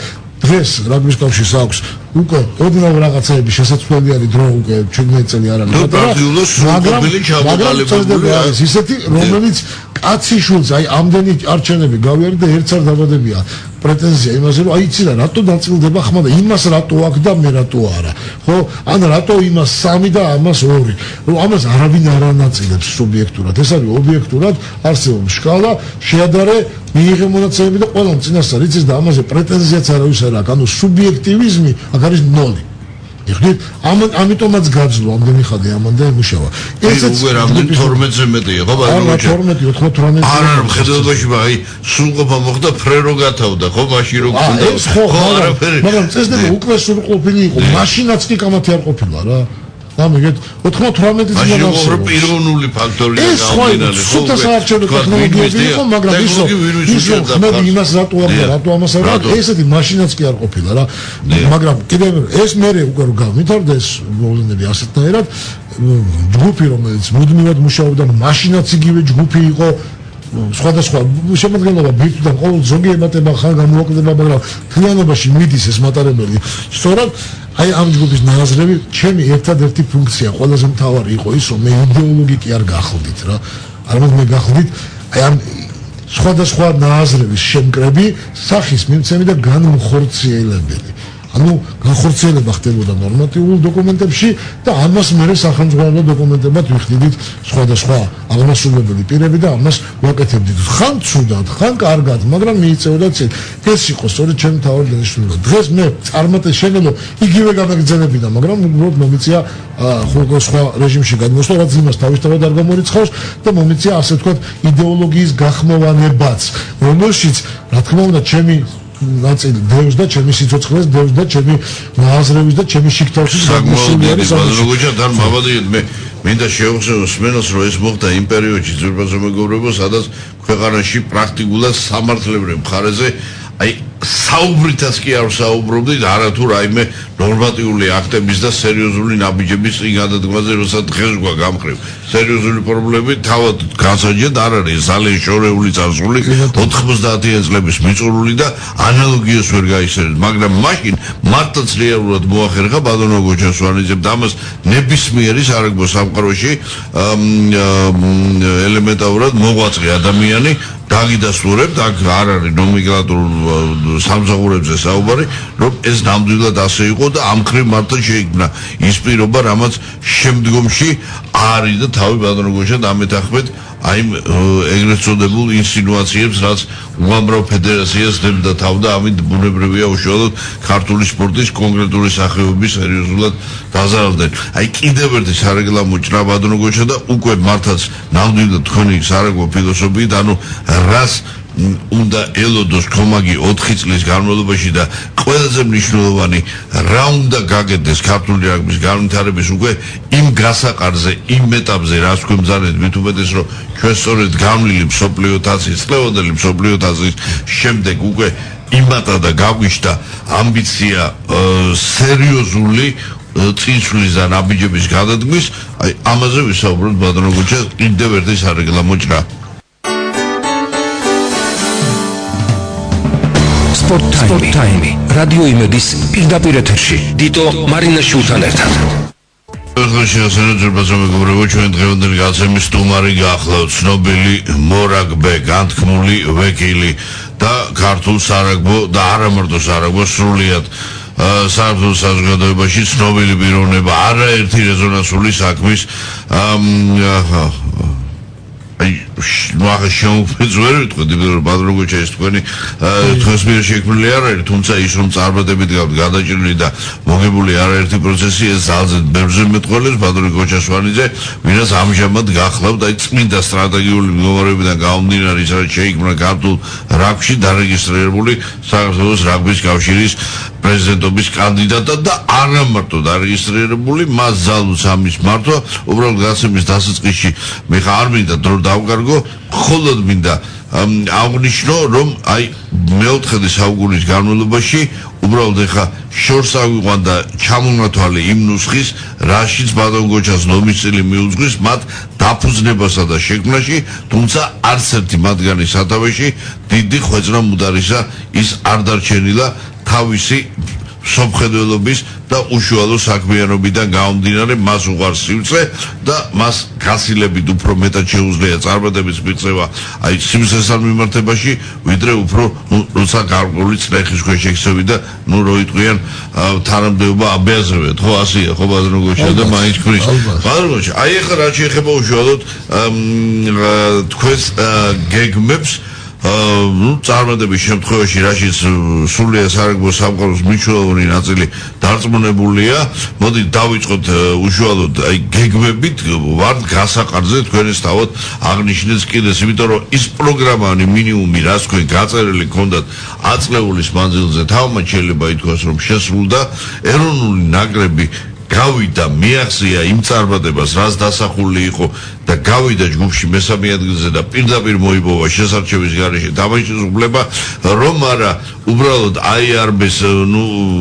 დღეს რაგბის კავშირს აქვს უკვე ოდნავ რაღაცაები შესაძლებელი დრო უკვე 17 წელი არ არის მაგრამ ისეთი რომელიც კაციშვილს აი ამდენი არჩევნები გავიარე და ერთს არ დაბადებია პრეტენზია იმაზე რომ აი იცი რა რატო დაწილდება ხმა და იმას რატო აქ და მე რატო არა ხო ან რატო იმას 3 და ამას 2 რომ ამას არავინ არ ანაწილებს სუბიექტურად ეს არის ობიექტურად არსებობს სკალა შეადარე მიიღე მონაცემები და ყველა წინასწარ იცის და ამაზე პრეტენზიაც არავის არ აქვს ანუ სუბიექტივიზმი აქ არის 0 იხდით ამიტომაც გაძლო ამდენი ხადი ამანდე იმუშავა ესეც უკვე რამდენი 12-ზე მეტია ხო ბაზრობიჩა 12 98 არა მხედველობაში აი სრულყოფა მოხდა ფრერო გათავდა ხო მაშინ რო გქონდა ხო მაგრამ წესდება უკვე სრულყოფილი იყო მაშინაც კი კამათი არ ყოფილა რა ამიგეთ 98 წელს მაშინ პიროვნული ფაქტორია გამომდინარე ხო ცოტა საარჩევნო ტექნოლოგიები იყო მაგრამ ისო ხმები იმას რატო ამას არ აქვს ესეთი მაშინაც კი არ ყოფილა რა მაგრამ კიდევ ეს მე უკვე რომ გავვითარდა ეს მოვლენები ასეთნაირად ჯგუფი რომელიც მუდმივად მუშაობდა მაშინაც იგივე ჯგუფი იყო სხვადასხვა შემადგენლობა ბირთვიდან ყოველ ზოგი ემატება ხან გამოაკლდება მაგრამ ფლიანობაში მიდის ეს მატარებელი სწორად აი ამ ჯგუფის ნაზრები ჩემი ერთადერთი ფუნქცია ყველაზე მთავარი იყო ის რომ მე იდეოლოგი კი არ გახლდით რა არამედ მე გახლდით აი ამ სხვადასხვა ნაზრების შემკრები სახის მიმცემი და განმხორციელებელი ანუ განხორციელება ხდებოდა ნორმატიულ დოკუმენტებში და ამას მე სახელმწიფო დოკუმენტებად ვიხდით სხვადასხვა აღმასრულებელი პირები და ამას ვაკეთებდით ხან ცუდად ხან კარგად მაგრამ მიიწევდა წინ ეს იყო სწორედ ჩემი თავი დანიშნულება დღეს მე წარმატე შემელო იგივე გამეგრძელებინა მაგრამ უბრალოდ მომიწია სხვა რეჟიმში გადმოსვლა რაც იმას თავისთავად არ გამორიცხავს და მომიწია ასე ვთქვათ იდეოლოგიის გახმოვანებაც რომელშიც რა თქმა უნდა ჩემი ნაწილი დევს და ჩემი სიცოცხლეს დევს და ჩემი ნაზრების და ჩემი შიქთავის საკმაოდ როგორია და მოვადიეთ მე მინდა შევხსენო სმენოს რომ ეს მოხდა იმ პერიოდში ძვირფასო მეგობრებო სადაც ქვეყანაში პრაქტიკულად სამართლებრივ მხარეზე აი საუბრითაც კი არ საუბრობდით არათუ რაიმე ნორმატიული აქტების და სერიოზული ნაბიჯების წინ გადადგმაზე როცა დღეს გვა გამხრივ სერიოზული პრობლემები თავად განსაჯეთ არ არის ძალიან შორეული წარსული 90-იან წლების მიწურული და ანალოგიას ვერ გაისერეთ მაგრამ მაშინ მართლაც რეალურად მოახერხა ბატონო გოჩასვანიძემ და ამას ნებისმიერი სარაგბო სამყაროში ელემენტარულად მოღვაწე ადამიანი დაგიდასტურებთ აქ არ არის ნომენკლატურულ სამსახურებზე საუბარი რომ ეს ნამდვილად ასე იყო და ამ ხრივ მართლა შეიქმნა ის პირობა რამაც შემდგომში არის და თავი ბატონო გოჩა დამეთანხმეთ აი ეგრეთ წოდებულ ინსინუაციებს რაც უამრავ ფედერაციას დებდა თავ და ამით ბუნებრივია უშუალოდ ქართული სპორტის კონკრეტული სახეობის სერიოზულად დაზარალდნენ აი კიდევ ერთი სარეკლამო ჭრა ბატონო გოჩა და უკვე მართლაც ნამდვილად თქვენი სარაგბო ფილოსოფიით ანუ რას უნდა ელოდოს კომაგი 4 წლის განმავლობაში და ყველაზე მნიშვნელოვანი რა უნდა გაკეთდეს ქართული რაგბის განვითარების უკვე იმ გასაყარზე, იმ ეტაპზე, რაც გვემზადეთ მით უმეტეს რომ ჩვენ სწორედ განვლილი მსოფლიო თასის, წლევანდელი მსოფლიო თასის შემდეგ უკვე იმატა და გაგვიშთა ამბიცია სერიოზული წინსვლის და ნაბიჯების გადადგმის, აი ამაზე ვისაუბროთ ბატონო გოჩა კიდევ ერთი სარეკლამო ჭრა. Sport Time. Radio იმედის პირდაპირ ეთერში. დიტო მარინაშვილთან ერთად. Შეიძლება ძირფასო მეგობრებო ჩვენ დღევანდელი გაცემის სტუმარი გახლავთ ცნობილი მორაგბე განთქმული ვეკილი და ქართულ სარაგბო და არა მარტო სარაგბო სრულიად საერთო საზოგადოებაში ცნობილი პიროვნება არაერთი რეზონანსული საქმის მაგ შეუმფეც ვერ ვიტყვი რომ ბატონო გოჩა ეს თქვენი თქვენს მიერ შექმნილი არ არის თუმცა ის რომ წარმატებით გადაჭრილი და მოგებული არაერთი პროცესი ეს ძალზე ბევრზე მეტყველებს ბატონო გოჩასვანიძე ვინაც ამჟამად გახლავთ აი წმინდა სტრატეგიული მდგომარეობიდან გამომდინარე ის რაც შეიქმნა ქართულ რაგბში დარეგისტრირებული საქართველოს რაგბის კავშირის პრეზიდენტობის კანდიდატად და არა მარტო დარეგისტრირებული, მას ძალუც ამის მართვა, უბრალოდ გასცემის დასაწყისში მე არ მინდა დრო დავკარგო, მხოლოდ მინდა აღნიშნო, რომ აი მეოთხე საუკუნის განმავლობაში უბრალოდ ეხა შორს ავიყვან და ჩამონათვალე იმ ნუსხის, რაშიც ბატონ გოჩას ნომისწილი მიუძღვის მათ დაფუძნებასა და შექმნაში, თუმცა არც ერთი მათგანი სათავეში დიდი ხვეწნა მუდარისა ის არ დარჩენილა თავისი სოფხედველობის და უშუალო საქმიანობიდან გამომდინარე მას უყვარს სივრცე და მას გასილებით უფრო მეტად შეუძლია წარმატების მიღწევა აი სიმსესთან მიმართებაში, ვიდრე უფრო როცა გარკვეული წრეხის ქვეშ ექცევი და რო იტყვიან თანამდებობა აბიაზრებეთ, ხო ასია, ხო ბატონო გოჩა და მაინც ქრის. ბატონო გოჩა, აი ახლა რაც შეეხება უშუალოდ თქვენს გეგმებს წარმატების შემთხვევაში, რაშიც სრულიად სარეგბო სამყაროს მნიშვნელოვანი ნაწილი დარწმუნებულია, მოდი დავიწყოთ უშუალოდ აი გეგმებით, ვართ გასაყარზე თქვენს თავად აღნიშნეთ კიდეს, იმიტომ რომ ის პროგრამანი მინიმუმი, რაც თქვენ გაწერილი გქონდათ აწლეულის მანძილზე, თავმაც შეიძლება ითქვას, რომ შესრულდა ეროვნული ნაკრები გავიდა მიაღწია იმ წარმატებას, რაც დასახული იყო და გავიდა ჯგუფში მესამე ადგილზე და პირდაპირ მოიპოვა შესარჩევის გარეშე თამაშის უფლება, რომ არა უბრალოდ IRB-ს,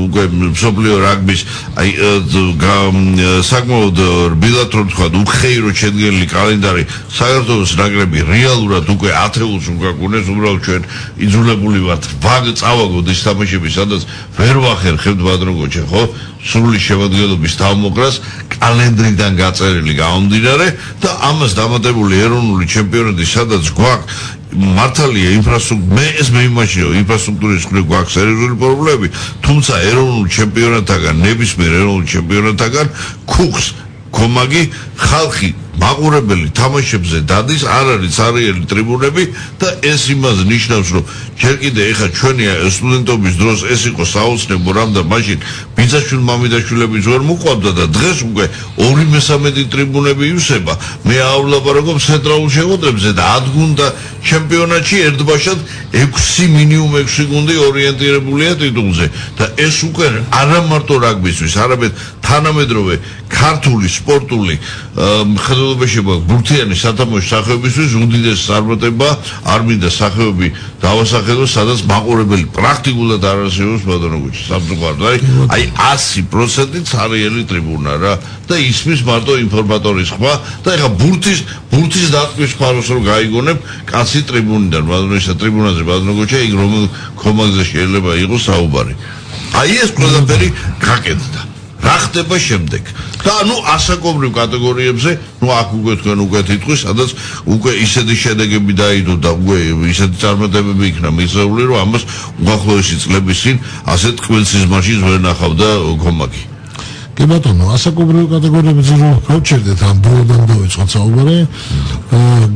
უკვე მსოფლიო რაგბის საკმაოდ რბილად რომ თქვა, უხეირო შედგენილი კალენდარი საქართველოს ნაკრები რეალურად უკვე ათეულს უკაკუნეს, უბრალოდ ჩვენ იძულებული ვართ წავაგოთ ის თამაშები, სადაც ვერ ვახერხებთ ბატონო გოჩა, ხო? სრული შემადგენლობის თავმოყრას კალენდრიდან გაწერილი გამომდინარე და ამას დამატებული ეროვნული ჩემპიონატი, სადაც გვაქვს მართალია ინფრასტრუქტურა, ეს მე იმაშია, ინფრასტრუქტურის მხრივ გვაქვს სერიოზული პრობლემები, თუმცა ეროვნულ ჩემპიონატთან, ნებისმიერ ეროვნულ ჩემპიონატთან ქუხს კომაგი ხალხი მაყურებელი თამაშებზე დადის, არ არის არიელი ტრიბუნები და ეს იმას ნიშნავს, რომ ჯერ კიდე ეხა ჩვენი სტუდენტობის დროს ეს იყო საოცნებო რამ და მაშინ ბიძაშვილ მამიდაშვილებიც ვერ მოყვავდა და დღეს უკვე 2/3 ტრიბუნები ივსება. მე ავლაპარაკობ ცენტრალურ შეხვედრებზე და 10 გუნდა ჩემპიონატში ერთბაშად 6 მინიმუმ 6 გუნდი ორიენტირებულია ტიტულზე და ეს უკვე არა მარტო რაგბისთვის, არამედ თანამედროვე ქართული სპორტული ბურთიანი სათამაშო სახეობისთვის უდიდესი წარმატება არ მინდა სახეობი დავასახელო, სადაც მაყურებელი პრაქტიკულად არ არსებობს ბატონო გოჩა სამწუხაროდ, აი 100% არიელი ტრიბუნა რა და ისმის მარტო ინფორმატორის ხმა და ეხა ბურთის დატკვის ფაროს რო გაიგონებ კაცი ტრიბუნიდან, ბატონო ისა ტრიბუნაზე ბატონო გოჩა, იქ რომელ კომაგზე შეიძლება იყოს საუბარი. აი ეს ყველაფერი გაკეთდა. რა ხდება შემდეგ? და ასაკობრივ კატეგორიებზე, აქ უკვე თქვენ უკვე თითქოს, სადაც უკვე ისეთი შედეგები დაიდო და უკვე ისეთი წარმატებები იქნა მიღწეული, რომ ამას უახლოესი წლების წინ ასეთ ტკბილ სიზმარში ვერ ნახავდა კომაგი. კი ბატონო, ასაკობრივ კატეგორიებზე რომ გავჩერდეთ, ამ ბოლოდან დავიწყოთ საუბარი,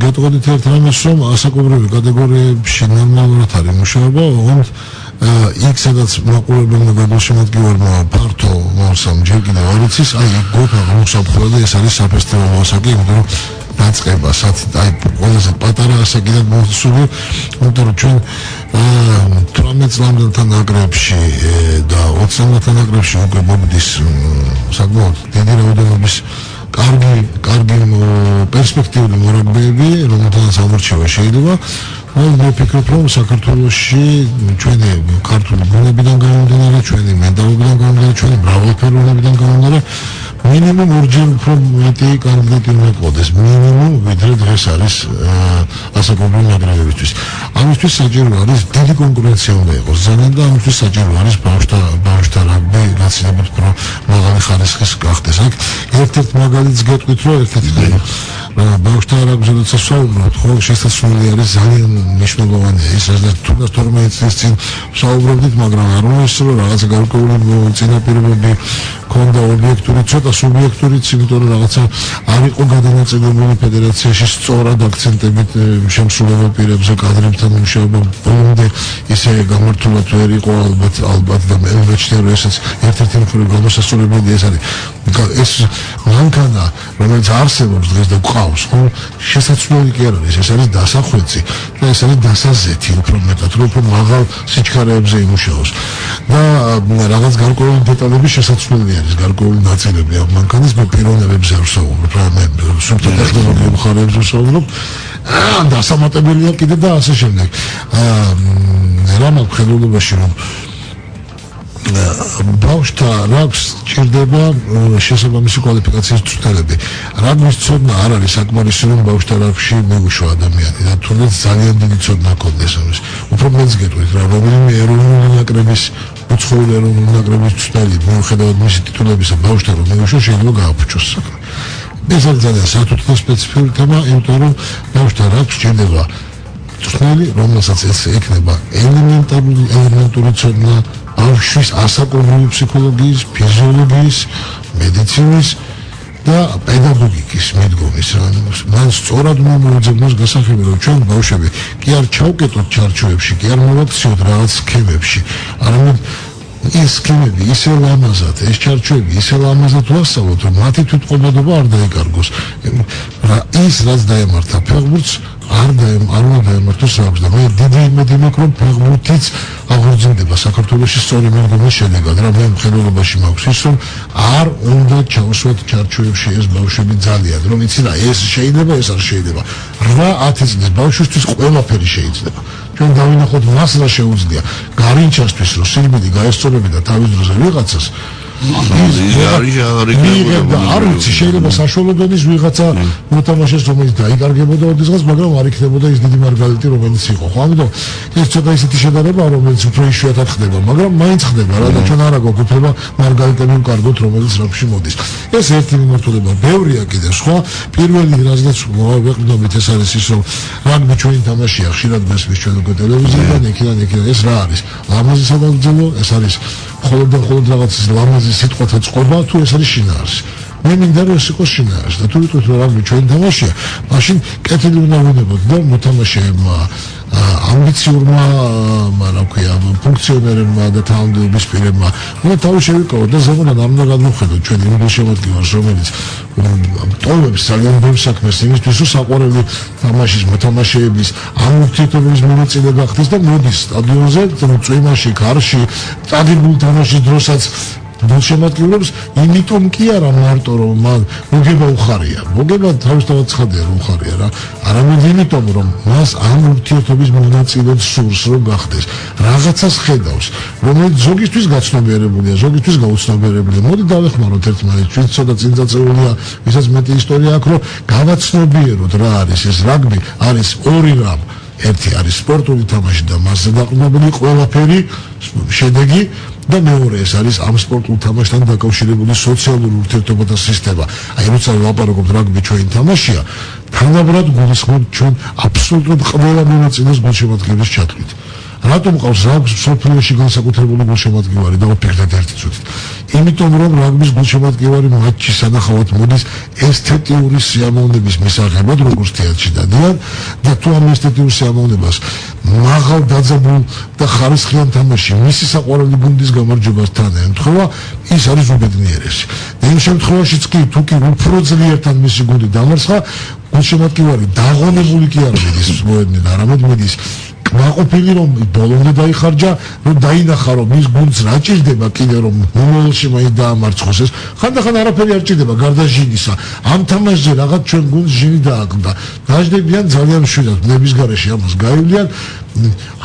გეტყოდით ერთ რამეს, რომ ასაკობრივი კატეგორიებში ნორმალურად არის მუშაობა, ოღონდ იქ სადაც მაყურებელმა გადაშემატკივარმა ფართო მოსამ ჯერ კიდევ არ იცის, აი გოფა მოსაფრთხო და ეს არის საფესტივალო ასაკი, იმიტომ რომ დაწყება აი ყველაზე პატარა ასაკიდან მოსული, იმიტომ რომ ჩვენ 18 წლამდელთან ნაკრებში და 20 წლამდელთან ნაკრებში უკვე მოვიდეს საკმაოდ დიდი რაოდენობის კარგი პერსპექტიული მორაგბეები, რომელთანაც ამორჩევა შეიძლება. მე ვფიქრობ, რომ საქართველოში ჩვენი ქართული ბუნებიდან გამომდინარე, ჩვენი მენტალობიდან გამომდინარე, ჩვენი მრავალფეროვნებიდან გამომდინარე, მინიმუმ ორჯერ უფრო მეტი კანდიდატი უნდა ყოდეს, მინიმუმ, ვიდრე დღეს არის ასაკობრივი ნაკრებებისთვის. ამისთვის საჭირო არის დიდი კონკურენცია უნდა იყოს ძალიან და ამისთვის საჭირო არის ბავშვთა რაგბი გაცილებით უფრო მაღალი ხარისხის გახდეს. აქ ერთ-ერთ მაგალითს გეტყვით, რომ ერთ-ერთი ბავშვთა რაგბიზე როცა საუბრობთ, ხო, შესაძლებელი არის ძალიან მნიშვნელოვანია ის, რაც თუნდაც 12 წლის წინ საუბრობდით, მაგრამ არ უნდა ისე რომ რაღაცა გარკვეული წინაპირობები ქონდა ობიექტური ცოტა სუბიექტურიც, იმიტომ რომ რაღაცა არ იყო გადანაწილებული ფედერაციაში სწორად აქცენტებით შემსრულებელ პირებზე კადრებთან მუშაობა ბოლომდე ისე გამართულად ვერ იყო ალბათ და მე მეჩნია რომ ესაც ერთ-ერთი მხრივ გამოსასწორებელი ეს არის ეს მანქანა რომელიც არსებობს დღეს და გვყავს ხო შესაძლებელი კი არ არის ეს არის დასახვეცი და ეს არის დასაზეთი უფრო მეტად რომ უფრო მაღალ სიჩქარეებზე იმუშაოს და რაღაც გარკვეული დეტალები შესაძლებელი არის გარკვეული ნაწილები ამ მანქანის მე პიროვნებებზე არ ვსაუბრობ რა მე სუფთა ტექნოლოგიურ მხარეებზე ვსაუბრობ დასამატებელია კიდე და ასე შემდეგ რა მაქვს ხელოვნებაში რომ ბავშვთა რაგს ჭირდება შესაბამისი კვალიფიკაციის წვრთნელები. რაგბის ცოდნა არ არის საკმარისი რომ ბავშვთა რაგში მიუშვა ადამიანი და თუნდაც ძალიან დიდი ცოდნა ჰქონდეს ამის. უფრო მეც გეტყვით რა რომელიმე ეროვნული ნაკრების უცხოური ეროვნული ნაკრების წვრთნელი მიუხედავად მისი ტიტულებისა ბავშვთა რომ მიუშვა შეიძლება გააფუჭოს საქმე. ეს არის ძალიან სათუთო სპეციფიკური თემა, იმიტომ რომ ბავშვთა რაგს ჭირდება წვრთნელი რომელსაც ეს ექნება ელემენტური ცოდნა ბავშვის ასაკობრივი ფსიქოლოგიის, ფიზიოლოგიის, მედიცინის და პედაგოგიკის მიდგომის. მან სწორად მომოიძებნოს გასახები, რომ ჩვენ ბავშვები კი არ ჩავკეტოთ ჩარჩოებში, კი არ მოვაქციოთ რაღაც სქემებში, არამედ ეს სქემები ისე ლამაზად, ეს ჩარჩოები ისე ლამაზად ვასწავლოთ, რომ მათი თვითმყოფადობა არ დაიკარგოს. ის რაც დაემართა ფეხბურთს არ დაემართოს რაგბს და მე დიდი იმედი მაქვს რომ ფეხბურთიც აღორძინდება საქართველოში სწორი მიდგომის შედეგად რა მე მხედველობაში მაქვს ის რომ არ უნდა ჩავსვათ ჩარჩოებში ეს ბავშვები ძალიან რომ იცი რა ეს შეიძლება ეს არ შეიძლება 8-10 წლის ბავშვისთვის ყველაფერი შეიძლება ჩვენ დავინახოთ მას რა შეუძლია გარინჩასთვის რომ სიკვდილი გაესწორებინა და თავის დროზე ვიღაცას არ ვიცი შეიძლება საშუალო დონის ვიღაცა მოთამაშეს რომელიც დაიკარგებოდა ოდესღაც მაგრამ არ იქნებოდა ის დიდი მარგალიტი რომელიც იყო ხო ამიტომ ეს ცოტა ისეთი შედარება რომელიც უფრო იშვიათად ხდება მაგრამ მაინც ხდება რა და ჩვენ არა გვაქვს უფლება მარგალიტები ვკარგოთ რომელიც რაფში მოდის ეს ერთი მიმართულება ბევრია კიდევ სხვა პირველი რაზეც ვეყრდნობით ეს არის ის რომ რაგბი ჩვენი თამაშია ხშირად მესმის ჩვენ უკვე ტელევიზიიდან იქიდან ეს რა არის ლამაზი სადაგძელო ეს არის მხოლოდ რაღაც ლამაზი სიტყვათა წყობა თუ ეს არის შინაარსი მე მინდა რომ ეს იყოს შინაარსი და თუ ვიტყვით რომ რაგბი ჩვენი თამაშია მაშინ კეთილი უნდა ვინებოთ და მოთამაშეებმა ამბიციურმა რა ქვია ფუნქციონერებმა და თანამდებობის პირებმა უნდა თავი შევიკავოთ და ზემოდან არ უნდა გადმოხედოთ ჩვენ იმ შემოდგენას რომელიც ტოვებს ძალიან ბევრ საქმეს იმისთვის რომ საყვარელი თამაშის მოთამაშეების ამ ურთიერთობების მონაწილე გახდეს და მოდის სტადიონზე წვიმაში კარში წადებულ თამაშის დროსაც გულშემატკივრებს იმიტომ კი არა მარტო რომ მან მოგება უხარია მოგება თავისთავად ცხადია რომ უხარია რა არამედ იმიტომ რომ მას ამ ურთიერთობის მონაწილედ სურს რომ გახდეს რაღაცას ხედავს რომელიც ზოგისთვის გაცნობიერებულია ზოგისთვის გაუცნობიერებულია მოდი დავეხმაროთ ერთმანეთს ჩვენ ცოტა წინ წაწეულია ვისაც მეტი ისტორია აქვს რომ გავაცნობიეროთ რა არის ეს რაგბი არის ორი რამ ერთი არის სპორტული თამაში და მასზე დაყრდნობილი ყველაფერი შედეგი და მეორე ეს არის ამ სპორტულ თამაშთან დაკავშირებული სოციალური ურთიერთობათა სისტემა. აი როცა ვლაპარაკობთ რაგბი ჩვენი თამაშია, თანაბრად გულისხმობთ ჩვენ აბსოლუტურად ყველა მონაწილეს გულშემატკივრის ჩათვლით. რატომ ყავს რაგბის სოფლიოში განსაკუთრებული გულშემატკივარი და ვფიქრდეთ ერთი წუთით. იმიტომ რომ რაგბის გულშემატკივარი მატჩი სანახავად მოდის ესთეტიური სიამოვნების მისაღებად როგორც თეატრში დადიან და თუ ამ ესთეტიურ სიამოვნებას მაღალ დაძაბულ და ხარისხიან თამაში მისი საყვარელი გუნდის გამარჯვებასთან ემთხვევა ის არის უბედნიერესი და იმ შემთხვევაშიც კი თუ კი უფრო ძლიერთან მისი გუნდი დამარცხა გულშემატკივარი დაღონებული კი არ მიდის მოედნიდან არამედ მიდის კმაყოფილი რომ ბოლომდე დაიხარჯა რომ დაინახა რომ ის გუნდს რა ჭირდება კიდე რომ მომავალში მაინც დაამარცხოს ეს ხანდახან არაფერი არ ჭირდება გარდა ჟინისა ამ თამაშზე რაღაც ჩვენ გუნდს ჟინი დააკლდა დაждებიან ძალიან მშვიდად ნების გარეშე ამას გაივლიან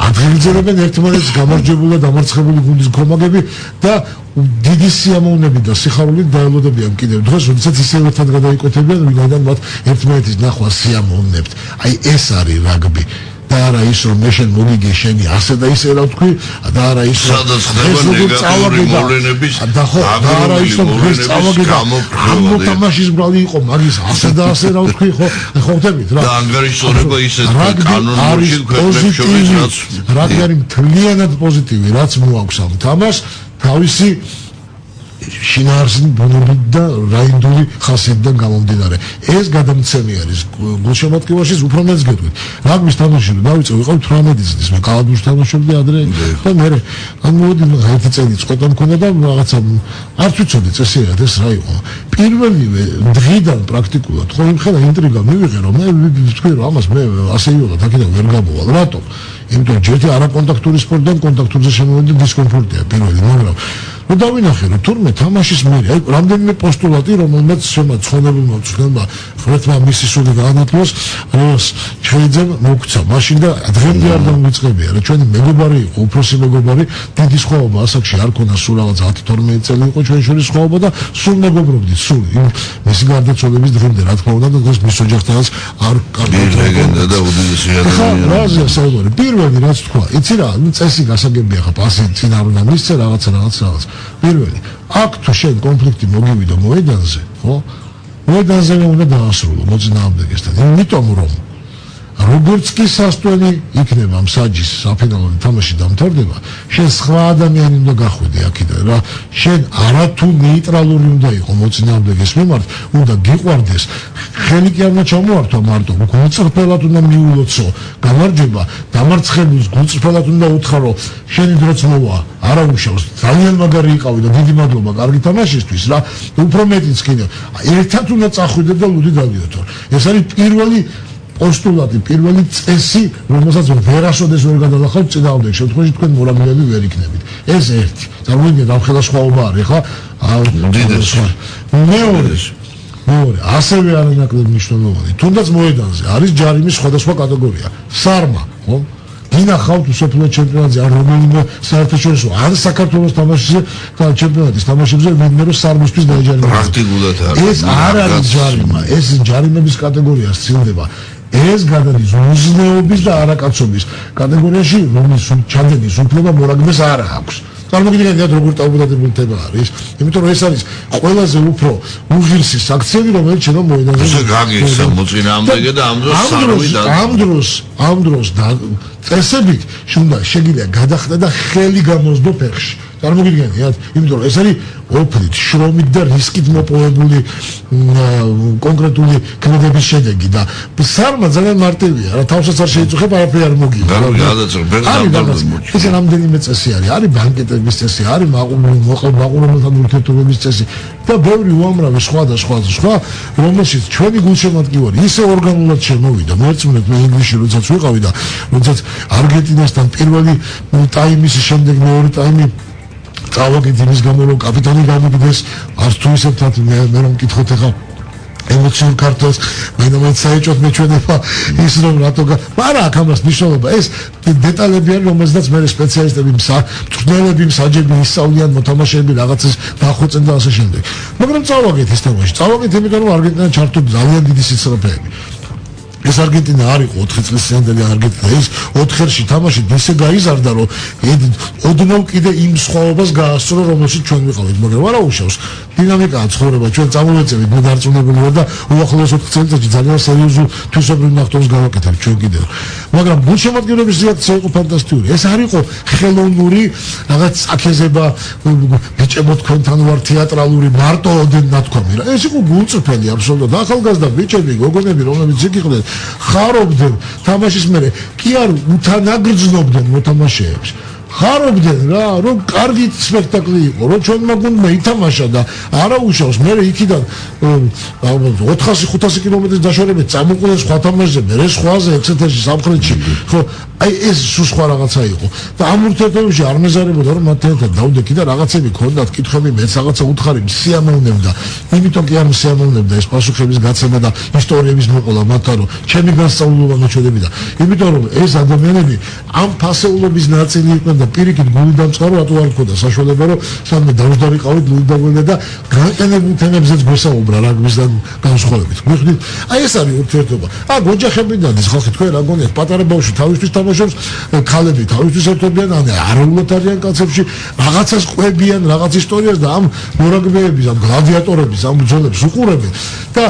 აღიძლებენ ერთმანეთს გამარჯვებული და დამარცხებული გუნდის კომაგები და დიდი სიამოვნებით და სიხარულით დაელოდებიან კიდევ დღეს როდესაც ისევ ერთად გადაიკვეთებიან ვინაიდან მათ ერთმანეთის ნახვა სიამოვნებთ აი ეს არის რაგბი და არა ის რომ მე შენ მოგიგე შენი ასე და ისე რა ვთქვი და არა ის რომ სადაც ხდება ნეგატიური მოვლენების და არა ის რომ ეს წავაგე და ამ მოთამაშის ბრალი იყო მაგის ასე და ასე რა ვთქვი ხო ხვდებით რა და ანგარიშორება ისეთ კანონებში ქვეყნებს შორის რაც რაგბი არის მთლიანად პოზიტივი რაც მოაქვს ამ თამაშს თავისი შინაარსი ბუნებრივი და რაინდული ხასიათიდან გამომდინარე. ეს გადამცემი არის გულშემატკივარში უფრო მეც გეტყვით. რაგბის თამაში რომ დავიწყე, ვიყავ 18 წლის, მე კალათბურთს თამაშობდი ადრე და მე მოდი ერთი წელი წყვეტა მქონდა და რაღაცა არც ვიცოდი წესიერ ეს რა იყო. პირველივე დღიდან პრაქტიკულად ხო იმხელა ინტრიგა მივიღე რომ მე ვთქვი რომ ამას მე ასე იულად აქედან ვერ გამოვალ. რატომ? იმიტომ რომ ჯერ არაკონტაქტური სპორტიდან კონტაქტურზე შემოვედი დისკომფორტია პირველი, მაგრამ ну დავინახე რომ თურმე თამაშის მერე აი რამდენიმე პოსტულატი რომელმაც შემოცხონებულმა უცხოებმა ხრეთმა მისი სული გაანათლოს როს შეიძლება მოგცა მაშინ და დღემდე არ დამიწყებია რა ჩვენი მეგობარი იყო უფროსი მეგობარი დიდი სხვაობა ასაკში არ ქონდა სულ რაღაც 10-12 წელი იყო ჩვენ შორის სხვაობა და სულ მეგობრობდით სულ მისი გარდაცვალების დღემდე რა თქმა უნდა და დღეს მის ოჯახთანაც არ ლეგენდა და უდიდესი ადამიანი რაზეა საუბარი პირველი რაც თქვა იცი რა წესი გასაგებია ხა პასი წინ არ უნდა მისცე რაღაც პირველი აქ თუ შენ კონფლიქტი მოგივიდა მოედანზე ხო მოედანზე უნდა დაასრულო მოწინააღმდეგესთან იმიტომ რომ როგორც კი სასტვენი იქნება მსაჯის საფინალო თამაში დამთავრდება შენ სხვა ადამიანი უნდა გახვიდე აქედან რა შენ არათუ ნეიტრალური უნდა იყო მოწინააღმდეგეს მიმართ უნდა გიყვარდეს ხელი კი არ უნდა ჩამოართვა მარტო გულწრფელად უნდა მიულოცო გამარჯვება დამარცხებულს გულწრფელად უნდა უთხრა შენი დროც მოვა არა უშავს ძალიან მაგარი იყავი და დიდი მადლობა კარგი თამაშისთვის რა უფრო მეტიც კიდე ერთად უნდა წახვიდე და ლუდი დავიოთო ეს არის პირველი პოსტულატი პირველი წესი რომელსაც ვერასოდეს ვერ გადალახავთ წინააღმდეგ შემთხვევაში თქვენ მორაგბეები ვერ იქნებით ეს ერთი წარმოვიდგინეთ ამ ხელა სხვაობა არის ხა მეორე ასევე არანაკლებ მნიშვნელოვანი თუნდაც მოედანზე არის ჯარიმის სხვადასხვა კატეგორია სარმა ხო გინახავთ უსოფლო ჩემპიონატზე ან რომელიმე საერთაშორისო ან საქართველოს თამაშზე და ჩემპიონატის თამაშებზე მე რომ სარმისთვის დაიჯარიმება პრაქტიკულად ეს არ არის ჯარიმა ეს ჯარიმების კატეგორია სცილდება ეს გადადის უზნეობის და არაკაცობის კატეგორიაში რომლის ჩადენის უფლება მორაგბეს არ აქვს წარმოგიდგენთ როგორ ტაბულადებული თემა არის იმიტომ რომ ეს არის ყველაზე უფრო უღირსი საქციელი რომელიც შეიძლება მოედანზე ეს გაგიქცა მოწინააღმდეგე და ამ დროს და წესებით შეგიძლია გადახდა და ხელი გამოსდო ფეხში წარმოგიდგენთ იმიტომ რომ ეს არის ოფლით შრომით და რისკით მოპოვებული კონკრეტული ქმედების შედეგი და სარმა ძალიან მარტივია რა თავსაც არ შეიწუხებ არაფერი არ მოგივა ეს რამდენიმე წესი არის ბანკეტების წესი არის მაყურებელთან ურთიერთობების წესი და ბევრი უამრავი სხვა რომელშიც ჩვენი გულშემატკივარი ისე ორგანულად შემოვიდა მერწმუნეთ მე ინგლისში როდესაც ვიყავი და როდესაც არგენტინასთან პირველი ტაიმის შემდეგ მეორე ტაიმი წავაგეთ იმის გამო რომ კაპიტანი გამიგდეს არც თუ ისევ მე რომ მკითხოთ ახლა ემოციურ ქართულს მაინც საერთოდ მეჩვენება ის რომ რატო მაგრამ აქ ამას მნიშვნელობა ეს დეტალები არის რომელსაც მე სპეციალისტები მწვრთნელები მსაჯები ისწავლიან მოთამაშეები რაღაცას დახვეწენ და ასე შემდეგ მაგრამ წავაგეთ ის თემაში წავაგეთ იმიტომ რომ არგენტინა ჩართო ძალიან დიდი სიცრაფეები ეს არგენტინა არ იყო 4 წლის წინანდელი არგენტინა ის 4 ხელში თამაში ისე გაიზარდა რომ ოდნავ კიდე იმ სხვაობას გაასწრო რომელშიც ჩვენ ვიყავით მაგრამ არა უშავს დინამიკაა ცხოვრება ჩვენ წამოვეწევით მე დარწმუნებული ვარ და უახლოეს 4 წელიწადში ძალიან სერიოზულ თვისებრივ ნახტობს გავაკეთებ ჩვენ კიდევ მაგრამ გულშემატკივრების რეაქცია იყო ფანტასტიკური ეს არ იყო ხელოვნური რაღაც აქეზება ბიჭებო თქვენთან ვარ თეატრალური მარტო ოდენ ნათქვამი რა ეს იყო გულწრფელი აბსოლუტურად ახალგაზრდა ბიჭები გოგონები რომლებიც იქ იყვნენ ხარობდნენ თამაშის მერე კი არ უთანაგრძნობდნენ მოთამაშეებს ხარობდნენ რა რომ კარგი სპექტაკლი იყო რომ ჩვენმა გუნდმა ითამაშა და არა უშავს მე იქიდან 400-500 კილომეტრის დაშორებით წამოყვნენ სხვა თამაშზე მე სხვაზე ექსეთერში სამხრეთში ხო აი ეს სხვა რაღაცა იყო და ამ ურთიერთობებში არ მეზარებოდა რომ მათ ერთად დავდექი და რაღაცები ქონდათ კითხვები მეც რაღაცა უთხარი სიამოვნებდა იმიტომ კი არ სიამოვნებდა ეს პასუხების გაცემა და ისტორიების მოყოლა მათთან რომ ჩემი განსწავლულობა მოჩვენებდა იმიტომ რომ ეს ადამიანები ამ ფასეულობის ნაწილი იყვნენ და პირიქით გული დამწყარო რატო არ ქონდა საშუალება რომ სამე დავდარიყავით ლუდი დაგველა და განყენებულ თემებზეც გვესაუბრა რაგბისთან განსხვავებით გვიხდით აი ეს არის ურთიერთობა ოჯახებიდან ის ხალხი თქვენ რა გონიათ პატარა ბავშვი თავისთვის თამაშობს ქალები თავისთვის ერთობიან არაულად არიან კაცებში რაღაცას ყვებიან რაღაც ისტორიას და ამ მორაგბეების ამ გლადიატორების ამ ბრძოლებს უყურებენ და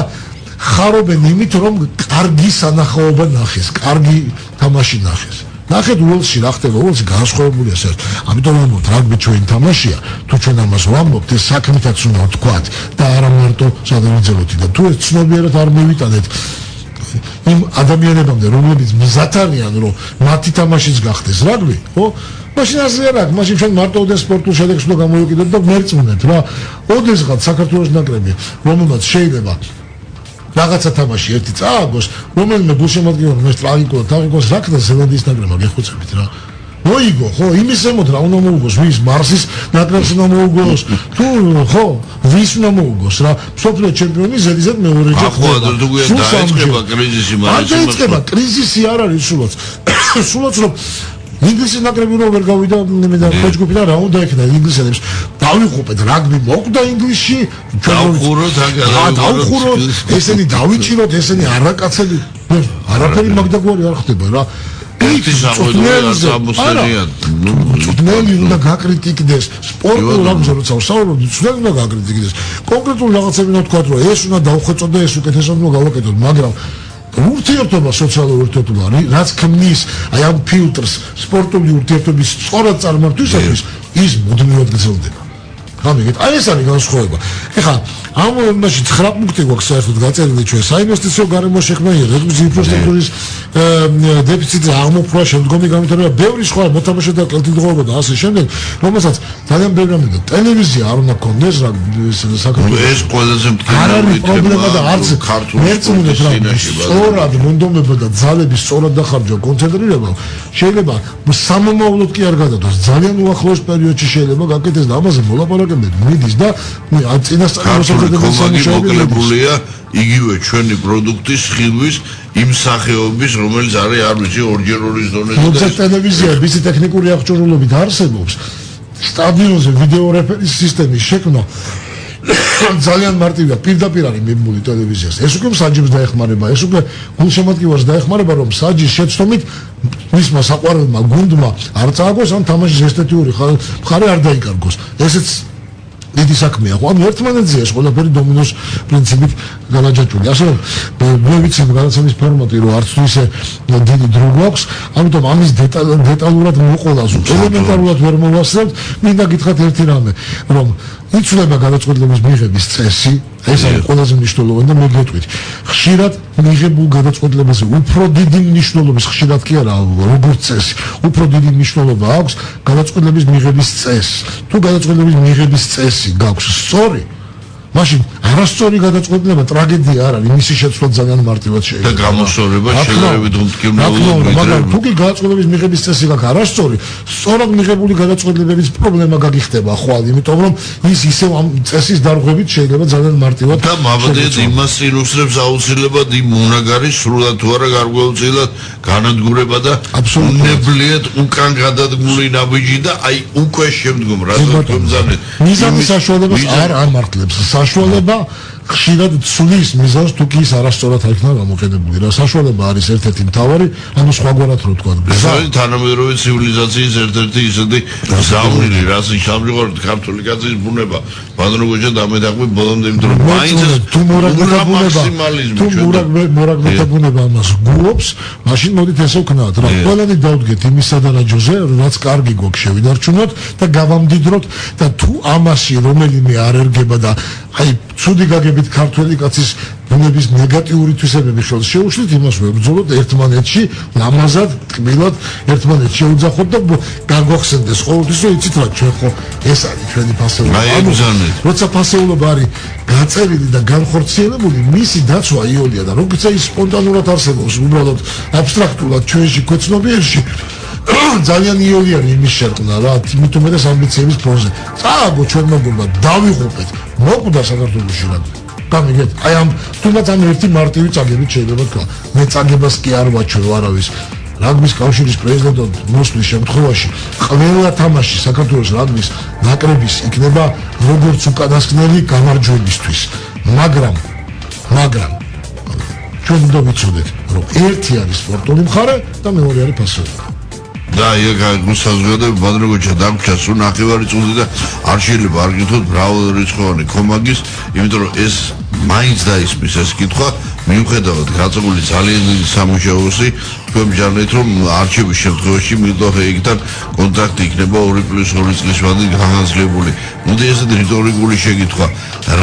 ხარობენ იმით რომ კარგი სანახაობა ნახეს კარგი თამაში ნახეს ნახეთ უელსში რა ხდება, უელსი განსხვავებულია საერთოდ. ამიტომ ვამბობთ, რაგბი ჩვენი თამაშია, თუ ჩვენ ამას ვამბობთ, ეს საქმითაც უნდა ვთქვათ და არა მარტო სადავიძელოთი და თუ ეს ცნობიერად არ მივიტანეთ იმ ადამიანებამდე, რომლებიც მზად არიან, რომ მათი თამაშიც გახდეს რაგბი, ხო? მაშინ ასე არა, მაშინ ჩვენ მარტო ოდენ სპორტულ შედეგს უნდა გამოვიკიდოთ და მერწმუნეთ რა. ოდესღაც საქართველოს ნაკრები, რომელმაც შეიძლება რაღაცა თამაში ერთი წააგოს, რომელიმე გულშემატკივარმა ეს ტრაგიკულად აღიქოს, რა ქნა ზელანდიის ნაკრებმა გეხოცებით რა. მოიგო, ხო, იმის ზემოთ რა უნდა მოუგოს, ვის მარსის ნაკრებს უნდა მოუგოს, თუ ხო, ვის უნდა მოუგოს რა. მსოფლიო ჩემპიონი ზედიზედ მეორეჯერ ხდება. დაიწყება კრიზისი, მაგრამ დაიწყება კრიზისი არ არის სულაც. სულაც რომ ინგლისის ნაკრები რო ვერ გავიდა მე და ხოჯგუფი და რა უნდა ექნა ინგლისელებს დავიღუპეთ რაგბი მოკვდა ინგლისში დავხუროთ ესენი დავიჭიროთ ესენი არაკაცები არაფერი მაგდაგვარი არ ხდება რა წვნელი უნდა გაკრიტიკდეს სპორტულ რამზე როცა ვსაუბრობ წვნელი უნდა გაკრიტიკდეს კონკრეტულ რაღაცები უნდა თქვა რომ ეს უნდა დავხოცოთ და ეს უკეთესად უნდა გავაკეთოთ მაგრამ ურთიერთობა სოციალური ურთიერთობა რაც ქმნის აი ამ ფილტრს სპორტული ურთიერთობის სწორად წარმართვისათვის ის მუდმივად გრძელდება. გამიგეთ, აი ეს არის განსხვავება. ეხლა ამ მომენტში 9 პუნქტი გვაქვს საერთოდ გაწერილი ჩვენ საინვესტიციო გარემო შექმნა რეგბის ინფრასტრუქტურის დეფიციტი აღმოფხვრა შემდგომი განვითარება ბევრი სხვა მოთამაშეთა კეთილდღეობა და ასე შემდეგ რომელსაც ძალიან ბევრი რამე და ტელევიზია არ უნდა ქონდეს რა საქართველოს ეს ყველაზე მდგომარეობა პრობლემა და არც მერწმუნეთ რა სწორად მონდომება და ძალების სწორად დახარჯვა კონცენტრირება შეიძლება სამომავლოდ კი არ გადადოს ძალიან უახლოეს პერიოდში შეიძლება გაკეთდეს და ამაზე მოლაპარაკებები მიდის და წინასწარ მოკლებულია იგივე ჩვენი პროდუქტის ხილვის იმ სახეობის რომელიც არის არ ვიცი ორჯერ ორის დონეზე თუმცა ტელევიზია მისი ტექნიკური აღჭურვილობით არსებობს სტადიონზე ვიდეო რეფერენსის სისტემის შექმნა ძალიან მარტივია პირდაპირ არის მიბმული ტელევიზიას ეს უკვე საჯებს დაეხმარება ეს უკვე გულშემატკივარს დაეხმარება რომ საჯის შეცდომით მისმა საყვარელმა გუნდმა არ წააგოს ამ თამაშის ესთეტიური მხარე არ დაიკარგოს ესეც დიდი საქმეა ხო ანუ ერთმანეთზე ეს ყველაფერი დომინოს პრინციპით განაჯაჭვული ასე რომ მე ვიცი განაცემის ფორმატი რომ არც თუ ისე დიდი დრო გვაქვს ამიტომ ამის დეტალურად მოყოლას ელემენტარულად ვერ მოვასწრებთ მინდა გითხრათ ერთი რამე რომ იცვლება გადაწყვეტილების მიღების წესი ეს არის ყველაზე მნიშვნელოვანი და მე გეტყვით ხშირად მიღებულ გადაწყვეტილებაზე უფრო დიდი მნიშვნელობის ხშირად კი არა როგორც წესი უფრო დიდი მნიშვნელობა აქვს გადაწყვეტილების მიღების წესს თუ გადაწყვეტილების მიღების წესი გაქვს სწორი მაშინ არასწორი გადაწყვეტილება ტრაგედია არ არის მისი შეცვლა ძალიან მარტივად შეიძლება და გამოსწორება შედარებით უმტკივნეულოდ მაგრამ თუ კი გადაწყვეტილების მიღების წესი გაქვს არასწორი სწორად მიღებული გადაწყვეტილებების პრობლემა გაგიხდება ხვალ იმიტომ რომ ის ისევ ამ წესის დარღვევით შეიძლება ძალიან მარტივად და მაბადეთ იმას ინუსტრებს აუცილებლად იმ უნაგარის სრულად თუ არა გარკვეულწილად განადგურება და უნებლიეთ უკან გადადგმული ნაბიჯი და აი უკვე შემდგომ რადგან თქვენზანეთ მიზანის საშუალებას არ ამართლებს საშუალება ხშირად ცulis მიზანს თუ კი ის არასწორად იქნა გამოყენებული რა საშუალება არის ერთ-ერთი მთავარი ანუ სხვაგვარად რო თქვა ეს არის თანამედროვე ცივილიზაციის ერთ-ერთი ისეთი გზავნილი რაც სამჯერად ქართული კაცის ბუნება ბანროგოჯა დამედაყვი ბოლომდე იმიტომ რომ მაინც თუ მორაგბეთა ბუნება ამას გულობს მაშინ მოდით ესე ვქნათ რა ყველანი დავდგეთ იმისა და რაჯოზე რაც კარგი გვაქვს შევინარჩუნოთ და გავამდიდროთ და თუ ამაში რომელიმე არ ერგება და აი ცუდი გაგებით ქართველი კაცის ბუნების ნეგატიური თვისებები ხელს შეუშლით იმას ვებრძოლოთ ერთმანეთში ლამაზად ტკბილად ერთმანეთს შეუძახოთ და გაგვახსენდეს ყოველთვის რომ იცით რა ჩვენ ხო ეს არის ჩვენი ფასეულობა როცა ფასეულობა არის გაწერილი და განხორციელებული მისი დაცვა იოლია და როგორც ის სპონტანურად არსებობს უბრალოდ აბსტრაქტულად ჩვენში ქვეცნობიერში ძალიან იოლი არის იმის შეყვნა რა იმიტომ რომ ეს ამბიციების ფონზე წააგო ჩვენმა გუნდმა დავიღუპეთ მოკვდა საქართველოში რა გამიგეთ აი ამ თუნდაც ამ ერთი მარტივი წაგებით შეიძლება თქვა მე წაგებას კი არ ვაჩვევ არავის რაგბის კავშირის პრეზიდენტად მოსვლის შემთხვევაში ყველა თამაში საქართველოს რაგბის ნაკრების იქნება როგორც უკანასკნელი გამარჯვებისთვის მაგრამ ჩვენ უნდა ვიცოდეთ რომ ერთი არის სპორტული მხარე და მეორე არის ფასეულობა და ეგ გასაზრდები ბანროგოჯა დაგვრჩა სულ ნახევარი წუთი და არ შეიძლება არ გითხრათ მრავალრიცხოვანი კომაგის იმიტომ რომ ეს მაინც დაისმის ეს კითხვა მიუხედავად გაწეული ძალიან დიდი სამუშაოსი, თქვენ ჯანმრთელთ რომ არჩევის შემთხვევაში მილდოხეიგთან კონტრაქტი იქნება 2+2 წლის ვადით განხორციელებული. მოდი ესეთი რიტორიკული შეკითხვა,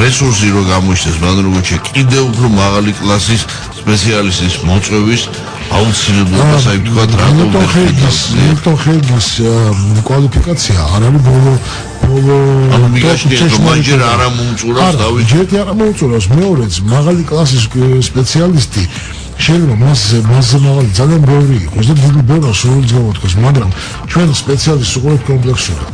რესურსი რო გამოჩნდეს, მაგრამ როგორც კიდევ უფრო მაღალი კლასის სპეციალისტის მოწვევის აუცილებლობას აი ვთქვათ რატომ მილდოხეიგის კვალიფიკაცია არ არის ბოლო ანუ მიგაშნიეთ რომ მაჯერ არ ამოუწურავს დავით ჯერ არ ამოუწურავს მეორეც მაღალი კლასის სპეციალისტი შეიძლება მასზე მაღალი ძალიან ბევრი იყოს და დიდი ბევრი სრულიც გამოთქვას მაგრამ ჩვენ სპეციალისტს უყურებთ კომპლექსურად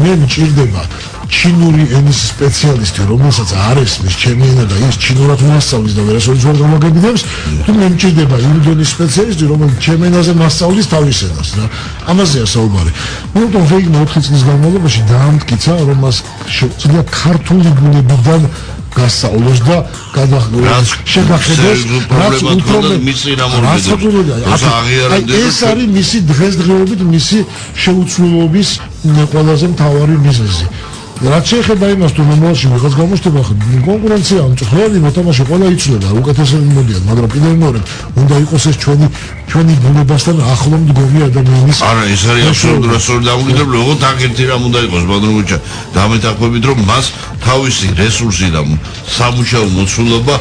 მე მჭირდება ჩინური ენის სპეციალისტი რომელსაც არ ესმის ჩემი ენა და ის ჩინურად მასწავლის და ვერასოდეს ვერ გამოგებინებს თუ მე მჭირდება ინდოეთის სპეციალისტი რომელიც ჩემ ენაზე მასწავლის თავის ენას რა ამაზეა საუბარი ნუ ვეიგმა 4 წლის განმავლობაში დაამტკიცა რომ მას შეუძლია ქართული ბუნებიდან გასწავლოს და შეგახედოს რაც უფრო მისი ეს არის მისი დღესდღეობით მისი შეუცვლელობის ყველაზე მთავარი მიზეზი რაც შეეხება იმას თუ მომავალში ვიღაც გამოჩნდება კონკურენცია მწვრთნელი მოთამაშე ყველა იცვლება უკეთესები მოდიან მაგრამ კიდევ მეორე უნდა იყოს ეს ჩვენი ბუნებასთან ახლო მდგომი ადამიანის არა ეს არის აბსოლუტურად დამოკიდებული ოღონდ აკეთი რამ უნდა იყოს ბადრუჩა დამეთანხმებით რომ მას თავისი რესურსი და სამუშაო მოცულობა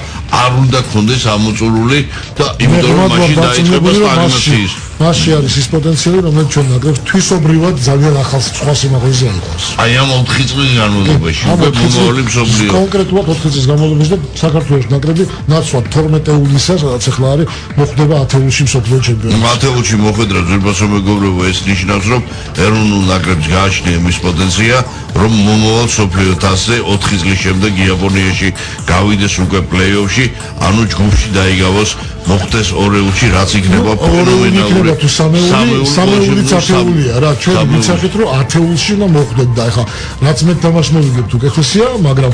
არ უნდა ქონდეს ამოწურული და იმიტომ რომ მაშინ დაიწყება სტაგნაციის მასში არის ის პოტენციალი რომელიც ჩვენ ნაკრებს თვისობრივად ძალიან ახალ სხვა სიმაღლეზე აიღოს აი ამ 4 წლის განმავლობაში უკვე მომავალი მსოფლიო კონკრეტულად 4 წლის განმავლობაში და საქართველოს ნაკრები ნაცვლად 12-ულისა სადაც ახლა არის მოხვდება 10-ულში მსოფლიო ჩემპიონატში 10-ულში მოხვედრა ძვირფასო მეგობრებო ეს ნიშნავს რომ ეროვნულ ნაკრებს გააჩნია იმის პოტენცია რომ მომავალ მსოფლიო თასზე 4 წლის შემდეგ იაპონიაში გავიდეს უკვე პლეი-ოფში ანუ ჯგუფში დაიგავოს მოხდეს ორეულში რაც იქნება ფენომენალური თუ სამეულიც 10-ულია რა ჩვენ ვიცახით რომ 10-ულში უნდა მოხვდეთ და ეხლა რაც მე თამაში მოვიგებთ უკეთესია მაგრამ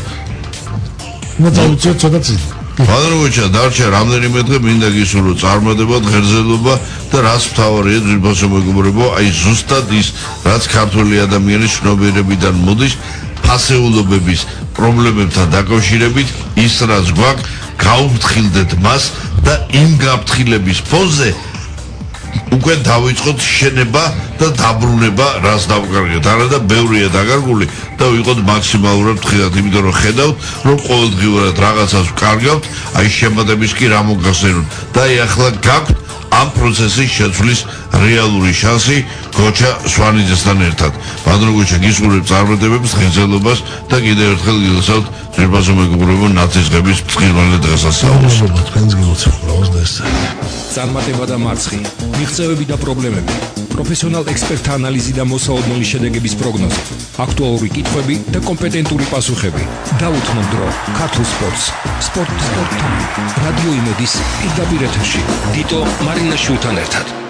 მოწავით ცოტა წინ ბადრუჩა დარჩა რამდენიმე დღე მინდა გისურვო წარმატება ღერძელობა და რაც მთავარია ძვირფასო მეგობრებო აი ზუსტად ის რაც ქართული ადამიანის ცნობიერებიდან მოდის ფასეულობების პრობლემებთან დაკავშირებით ის რაც გვაქვს გავფრთხილდეთ მას და იმ გაფრთხილების ფონზე უკვე დავიწყოთ შენება და დაბრუნება რას დავკარგეთ არა და ბევრია დაკარგული და ვიყოთ მაქსიმალურად ფრთხილად იმიტომ რომ ხედავთ რომ ყოველდღიურად რაღაცას ვკარგავთ აი შემატების კი რა მოგახსენოთ და აი ახლა გაქვთ ამ პროცესის შეცვლის რეალური შანსი გოჩა სვანიძესთან ერთად ბადრუჩა გისურვებ წარმატებებს ღერძელობას და კიდევ ერთხელ გილოცავთ ძვირფასო მეგობრებო ნაცისღების ფრთხილმანლე დღესასწაულს თქვენს გილოცავთ და ეს წარმატება და მარცხი, მიღწევები და პრობლემები, პროფესიონალ ექსპერტთა ანალიზი და მოსაოდნელი შედეგების პროგნოზი, აქტუალური კითხვები და კომპეტენტური პასუხები. დაუთმო დრო, ქართულ სპორტს, სპორტ, რადიო იმედის პირდაპირ ეთერში. დიტო მარინაშვილთან ერთად.